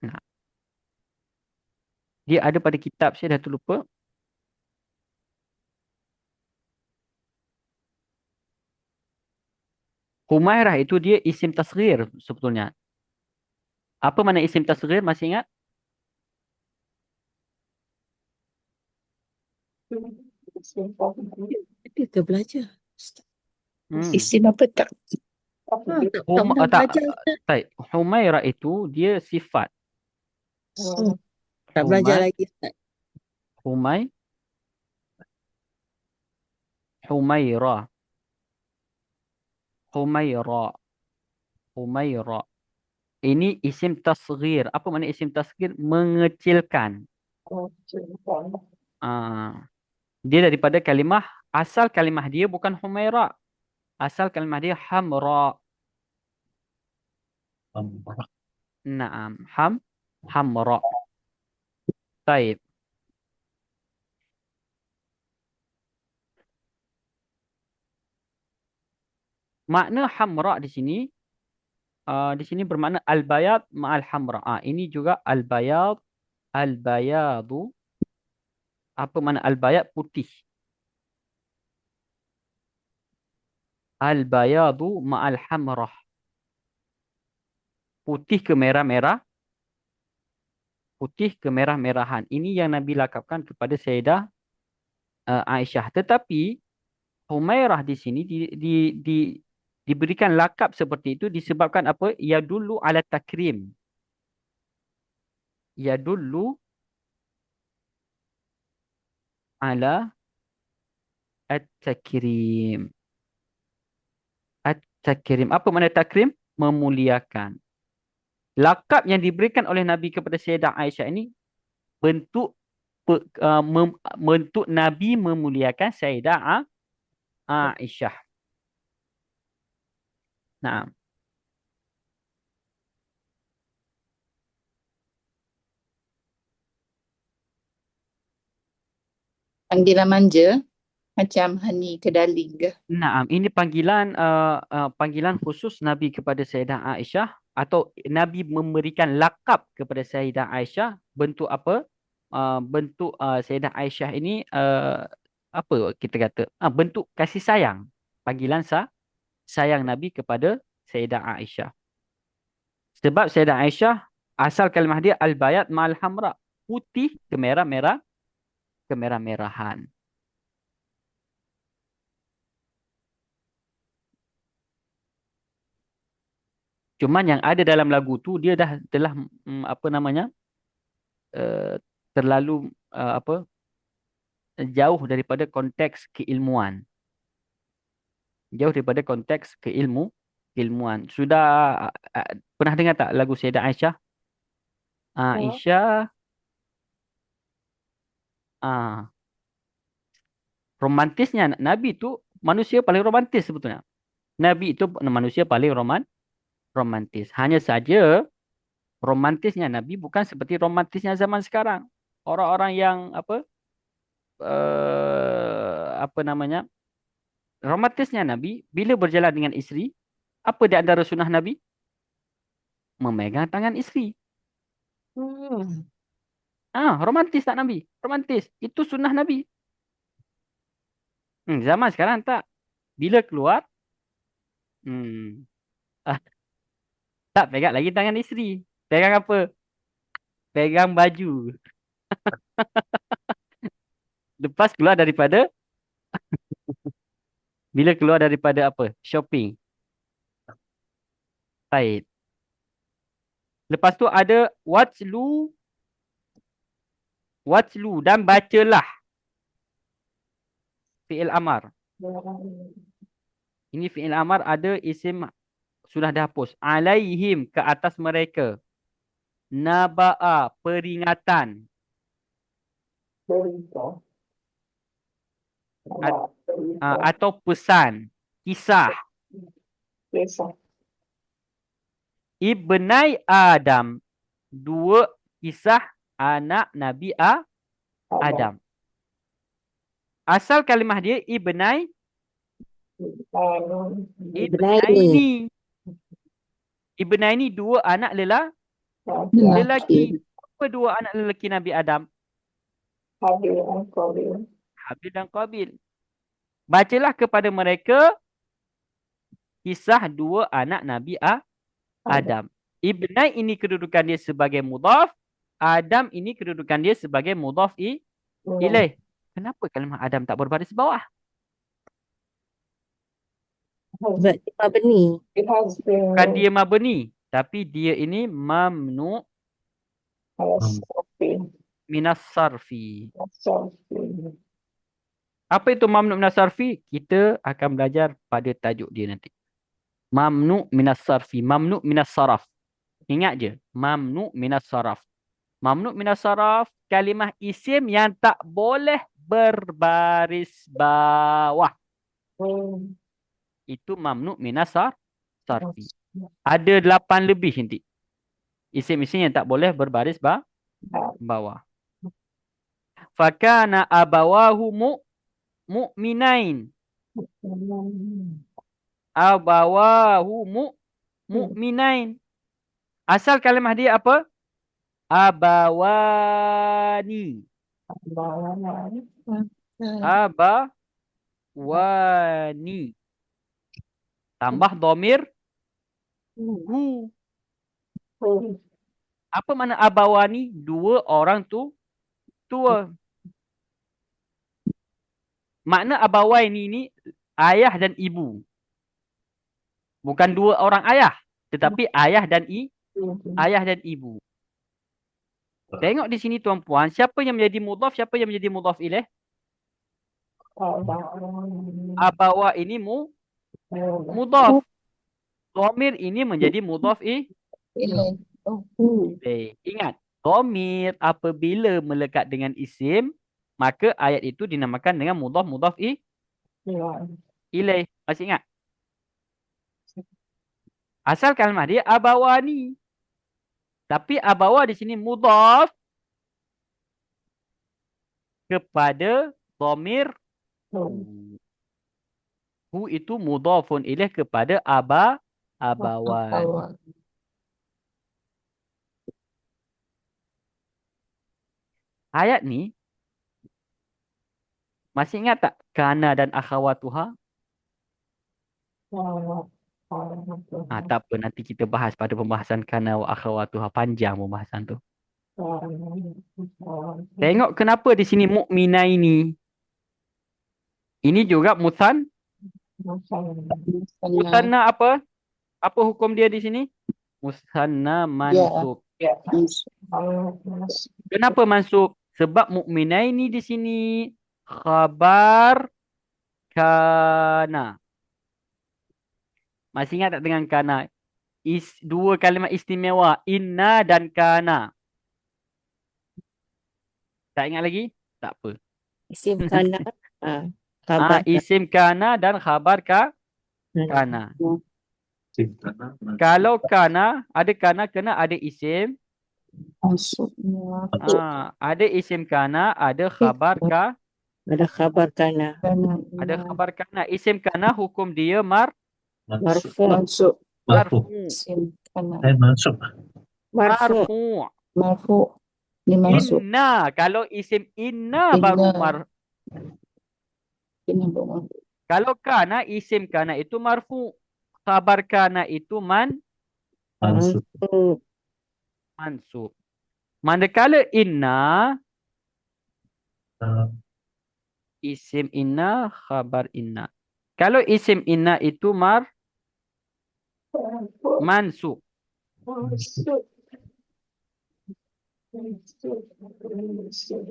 Nah, dia ada pada kitab, saya dah terlupa. Humairah itu dia isim tasghir sebetulnya. Apa makna isim tasghir, masih ingat? Dia ke belajar. isim apa tak? Tak pernah belajar. Humairah itu dia sifat. Tak belajar lagi. Humairah. Ini isim tasghir. Apa makna isim tasghir? Mengecilkan. Dia daripada kalimah, asal kalimah dia bukan Humairah. Asal kalimah dia hamra. Hamra. Naam. Hamra. Baik. Makna hamra di sini bermakna al-bayad ma'al hamra. Ini juga al-bayad. Al-bayadu. Apa makna al-bayad? Putih. Al-bayadu ma'al hamrah. Putih ke merah-merah. Putih ke merah-merahan. Ini yang Nabi lakapkan kepada Sayyidah Aisyah. Tetapi Humairah di sini diberikan lakap seperti itu disebabkan apa? Ia dulu ala takrim. Ia dulu ala at-takrim. At-takrim. Apa makna takrim? Memuliakan. Lakap yang diberikan oleh Nabi kepada Sayyidah Aisyah ini bentuk bentuk Nabi memuliakan Sayyidah Aisyah. Nah, Panggilan manja macam Hani ke Darling ke? ini panggilan khusus Nabi kepada Sayyidah Aisyah atau Nabi memberikan lakap kepada Sayyidah Aisyah bentuk apa? Bentuk Sayyidah Aisyah ini apa kita kata? Bentuk kasih sayang. Panggilan sayang Nabi kepada Sayyidah Aisyah. Sebab Sayyidah Aisyah asal kalimah dia al-bayad ma'al hamra. Putih ke merah-merahan. Cuman yang ada dalam lagu tu dia telah apa namanya? Terlalu apa? Jauh daripada konteks keilmuan. Jauh daripada konteks keilmuan. Sudah pernah dengar tak lagu Sayyidah Aisyah? Aisyah romantisnya Nabi tu manusia paling romantis sebetulnya. Nabi itu manusia paling romantis. Hanya saja romantisnya Nabi bukan seperti romantisnya zaman sekarang. Orang-orang yang apa namanya? Romantisnya Nabi bila berjalan dengan isteri, apa di antara sunnah Nabi? Memegang tangan isteri. Romantis tak Nabi? Romantis. Itu sunnah Nabi. Zaman sekarang tak. Bila keluar, tak pegang lagi tangan isteri. Pegang apa? Pegang baju. Lepas keluar daripada, bila keluar daripada apa? Shopping. Baik. Lepas tu ada watlu dan bacalah. Fi'il amar. Ini fi'il amar ada isim sudah dihapus. Alaihim ke atas mereka. Naba'a peringatan. Atau pesan. Kisah. Ibnai Adam. Dua kisah anak Nabi Adam. Asal kalimah dia ibnai ini. Ibnai ini dua anak lelaki. Apa dua anak lelaki Nabi Adam? Habil dan Qabil. Bacalah kepada mereka kisah dua anak Nabi Adam. Ibnai ini kedudukan dia sebagai mudhaf. Adam ini kedudukan dia sebagai mudhaf ilaih. Kenapa kalimah Adam tak berbaris bawah? Sebab dia mabni. Bukan dia mabni, tapi dia ini mamnu minas sarfi. Apa itu mamnu minas sarfi? Kita akan belajar pada tajuk dia nanti. Mamnu minas sarfi, mamnu minas saraf. Ingat je, mamnu minas saraf. Mamnu minas saraf, kalimah isim yang tak boleh berbaris bawah. itu mamnu minas sarfi. Ada 8 lebih nanti. Isim-isim yang tak boleh berbaris bawah. Fakana abawahu mu'minain. Abawahu mu'minain. Asal kalimah dia apa? Abawani. Abawani. Tambah domir hu. Apa makna abawani? Dua orang tua. Makna abawaini ini ayah dan ibu. Bukan dua orang ayah, tetapi ayah dan ibu. Tengok di sini tuan-puan, siapa yang menjadi mudhaf, siapa yang menjadi mudhaf ilaih? Abawa ini mudhaf. Dhamir ini menjadi mudhaf ilaih. Ingat, dhamir apabila melekat dengan isim, maka ayat itu dinamakan dengan mudhaf ilaih. Masih ingat? Asal kalimah dia abawani. Tapi abawa di sini mudhaf kepada dhamir hu itu mudhafun ilaih kepada abawan. Ayat ni masih ingat tak kana dan akhawatuha? Tak apa, nanti kita bahas pada pembahasan kana wa akhawatuha, panjang pembahasan tu. Tengok kenapa di sini mu'minaini. Ini juga musanna apa? Apa hukum dia di sini? Musanna mansub. Kenapa mansub? Sebab mu'minaini di sini khabar kana. Masih ingat tak dengan kana? Dua kalimat istimewa, inna dan kana. Tak ingat lagi? Tak apa. Isim kana. Khabar Isim kana dan khabar kana. Kalau kana, ada kana kena ada isim. Ada isim kana, ada khabar Ada khabar kana. ada khabar kana. Isim kana hukum dia Marfu. marfu. Marfu. Inna, kalau isim inna baru kalau kana, isim kana itu marfu. Khabar kana itu mansub. Manakala inna, isim inna, khabar inna. Kalau isim inna itu mansub.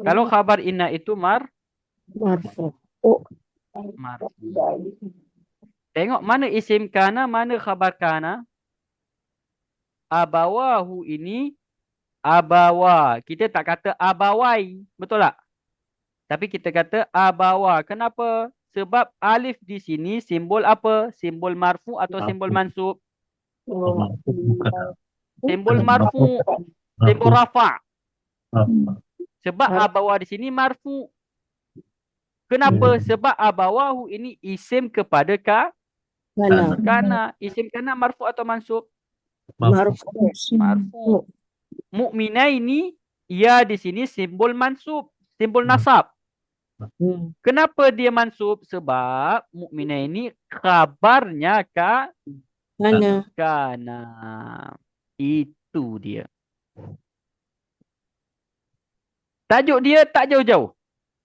Kalau khabar inna itu Marfu. marfu. Tengok mana isim kana, mana khabar kana. Abawahu ini abawa. Kita tak kata abawai. Betul tak? Tapi kita kata abawa. Kenapa? Sebab alif di sini simbol apa? Simbol marfu atau simbol mansub? Simbol marfu. Simbol rafa'. Sebab abawa di sini marfu. Kenapa? Sebab abawahu ini isim kepada kana. Isim kana marfu atau mansub? Marfu. Mu'minah ini ia di sini simbol mansub, simbol nasab. Kenapa dia mansub? Sebab mu'minah ini khabarnya kana. Itu dia. Tajuk dia tak jauh-jauh.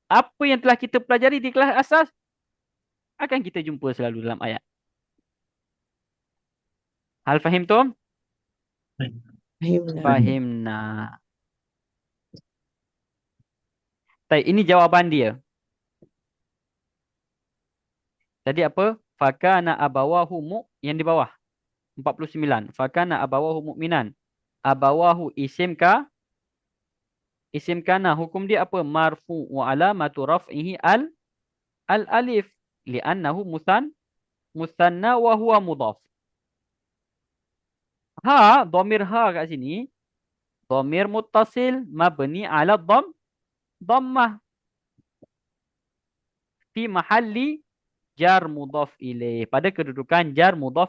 Apa yang telah kita pelajari di kelas asas akan kita jumpa selalu dalam ayat. Hal fahim tu? Fahimna. Baik, ini jawapan dia. Tadi apa? Fakana abawahu yang di bawah. 49. Fakana abawahu mu'minan. Abawahu isim kana. Hukum dia apa? Marfu wa alamatu raf'ihi al-alif. Li'annahu musanna wa huwa mudhaf. Ha, dhamir ha kat sini, dhamir muttasil mabni ala dhammah fi mahalli jar mudhaf ilaih. Pada kedudukan jar mudhaf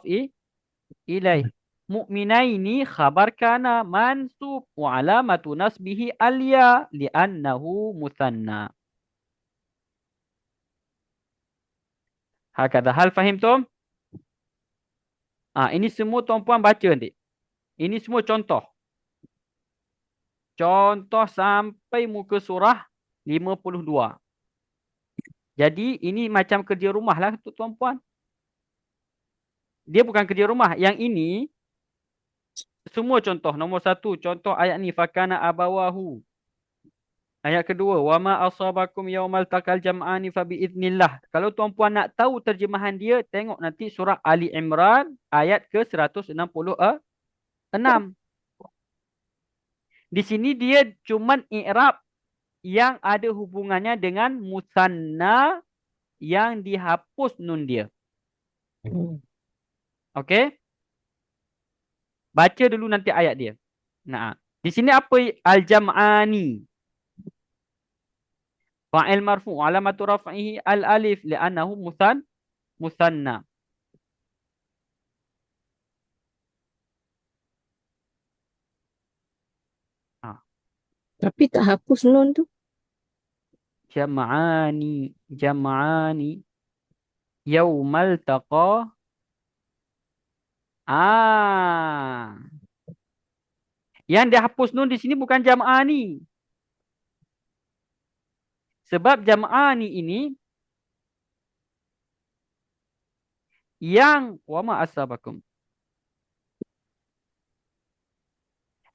ilaih. Mu'minaini khabar kana mansub wa alamatu nasbihi alya li'annahu musanna. Hakadha, hal fahimtum? Ini semua tuan-puan baca nanti. Ini semua contoh. Contoh sampai muka surah 52. Jadi ini macam kerja rumah lah untuk tuan-puan. Dia bukan kerja rumah. Yang ini semua contoh. Nombor 1 contoh ayat ni fakana abawahu. Ayat kedua, wama asabakum yaumal taqal jam'ani fa biiznillah. Kalau tuan-puan nak tahu terjemahan dia, tengok nanti surah Ali Imran ayat ke 166. Di sini dia cuman i'rab yang ada hubungannya dengan musanna yang dihapus nun dia. Okey? Baca dulu nanti ayat dia. Nah, di sini apa al-jam'ani? Fa'il marfu' alamatu raf'ihi al-alif li'annahu musanna. Tapi tak hapus nun tu. Jam'ani yaumal taqa. Yang dia hapus nun di sini bukan jam'ani. Sebab jam'ani ini yang wama asabakum.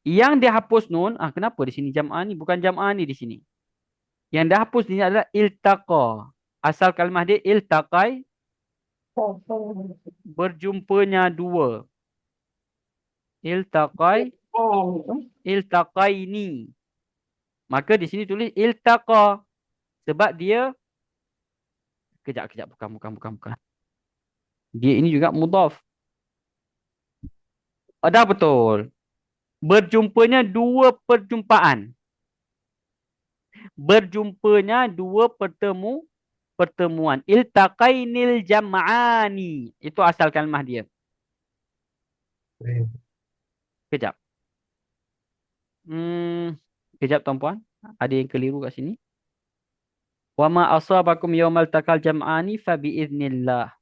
Yang dia hapus nun, kenapa di sini jam'ani bukan jam'ani di sini? Yang dia hapus di sini adalah iltaqa. Asal kalimah dia iltaqai, berjumpanya dua. Iltaqaini. Maka di sini tulis iltaqa. Sebab dia kejap bukan. Dia ini juga mudhaf. Dah betul. Berjumpanya dua perjumpaan. Berjumpanya dua pertemuan. Iltaqainil jam'ani. Itu asal kalimah dia. Kejap. Kejap tuan-puan. Ada yang keliru kat sini. Wa ma asabakum yawmal taqal jam'ani fa biiznillah.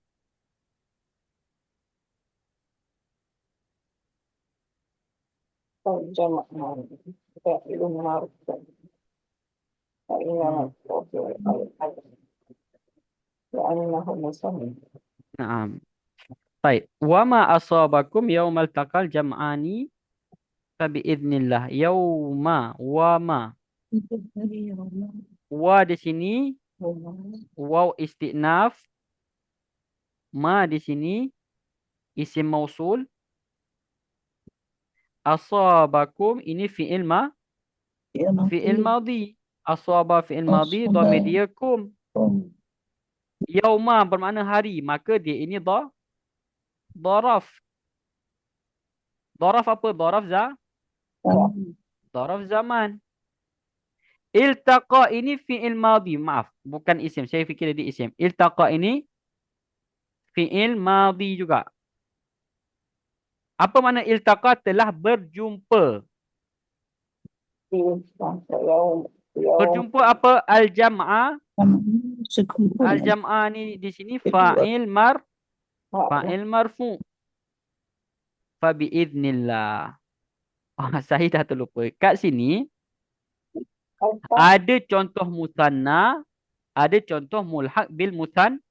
Naam. Baik. Wa ma asabakum yawmal taqal jam'ani fa biiznillah. Yawma wa ma. Wa di sini waw istinaf. Ma di sini isim mausul. Asabakum ini fi'il madhi. Asaba fi'il madhi, dhamir dia kum. Yauma bermakna hari, maka dia ini dharaf. Dharaf apa? Dharaf zaman. Iltaqa ini fi'il madhi, maaf, bukan isim. Saya fikir dia isim. Iltaqa ini fi'il madhi juga. Apa makna iltaqa? Telah berjumpa. Berjumpa apa? Al-jam'a. Al-jam'a ni di sini fa'il marfu. Fa biiznillah. Saya dah terlupa. Kat sini ada contoh musanna, ada contoh mulhaq bil musan.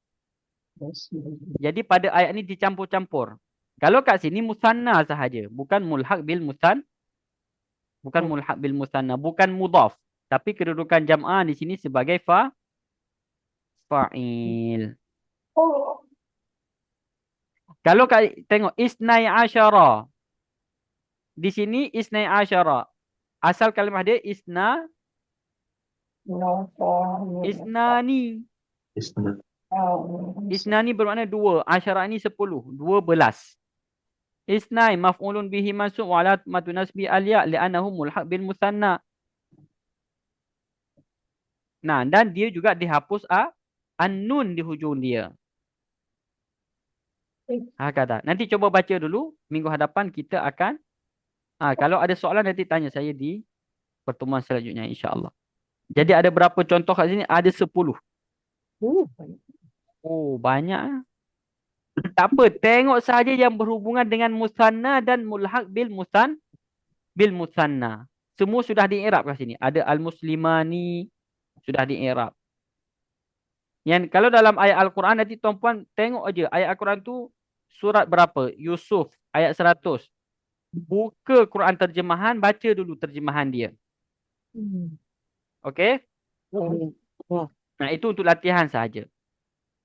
Jadi pada ayat ni dicampur-campur. Kalau kat sini musanna sahaja, bukan mulhaq bil musan. Bukan mulhaq bil musanna, bukan mudhaf. Tapi kedudukan jam'ah di sini sebagai fa'il. Kalau tengok isnai asyara. Di sini isnai asyara. Asal kalimah dia isnani. Isnani bermakna dua. Asyara ni 10. 12. Isnai maf'ulun bihi mansub wa alamatu nasbi al-ya' li'annahu mulhaq bil musanna. Nah, dan dia juga dihapus an-nun di hujung dia. Kata. Nanti coba baca dulu. Minggu hadapan kita akan kalau ada soalan nanti tanya saya di pertemuan selanjutnya insya-Allah. Jadi ada berapa contoh kat sini? Ada 10. Banyak. Oh, banyak. Tak apa, tengok saja yang berhubungan dengan musanna dan mulhaq bil musanna. Semua sudah di-i'rab kat sini. Ada al-muslimani sudah di-i'rab. Yang kalau dalam ayat Al-Quran nanti tuan-puan tengok aja ayat Al-Quran tu surat berapa? Yusuf ayat 100. Buka Quran terjemahan, baca dulu terjemahan dia. Okey? Wah. Nah, itu untuk latihan saja.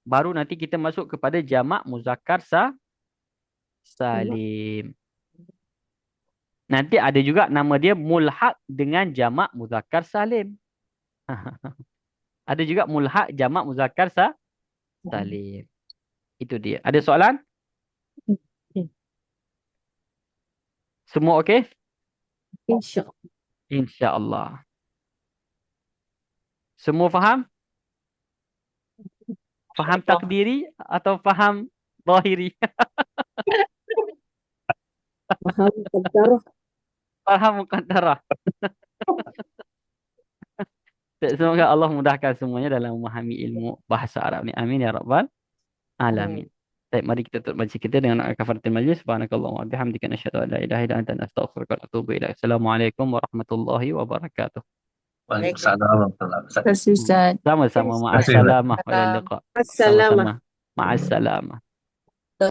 Baru nanti kita masuk kepada jamak muzakkar salim. Nanti ada juga nama dia mulhaq dengan jamak muzakkar salim. Ada juga mulhaq jamak muzakkar salim. Itu dia. Ada soalan? Semua okey? InsyaAllah. InsyaAllah. Semua faham? Faham takdiri atau faham zahiri? Faham qadarah. Faham muqaddarah. Semoga Allah mudahkan semuanya dalam memahami ilmu bahasa Arab ni. Amin ya rabbal alamin. Baik, mari kita tutup majlis kita dengan kafaratul majlis. Subhanakallahumma wa bihamdika nasyhadu an la ilaha illa anta nastaghfiruka wa natubu ilaik. Assalamualaikum warahmatullahi wabarakatuh. Waalaikumsalam warahmatullahi wabarakatuh. Terima kasih Ustaz. Sama-sama. Terima kasih, Ustaz. Ma'assalamah. Wa ilal liqa. Assalamualaikum. Sama-sama. Ma'assalamah.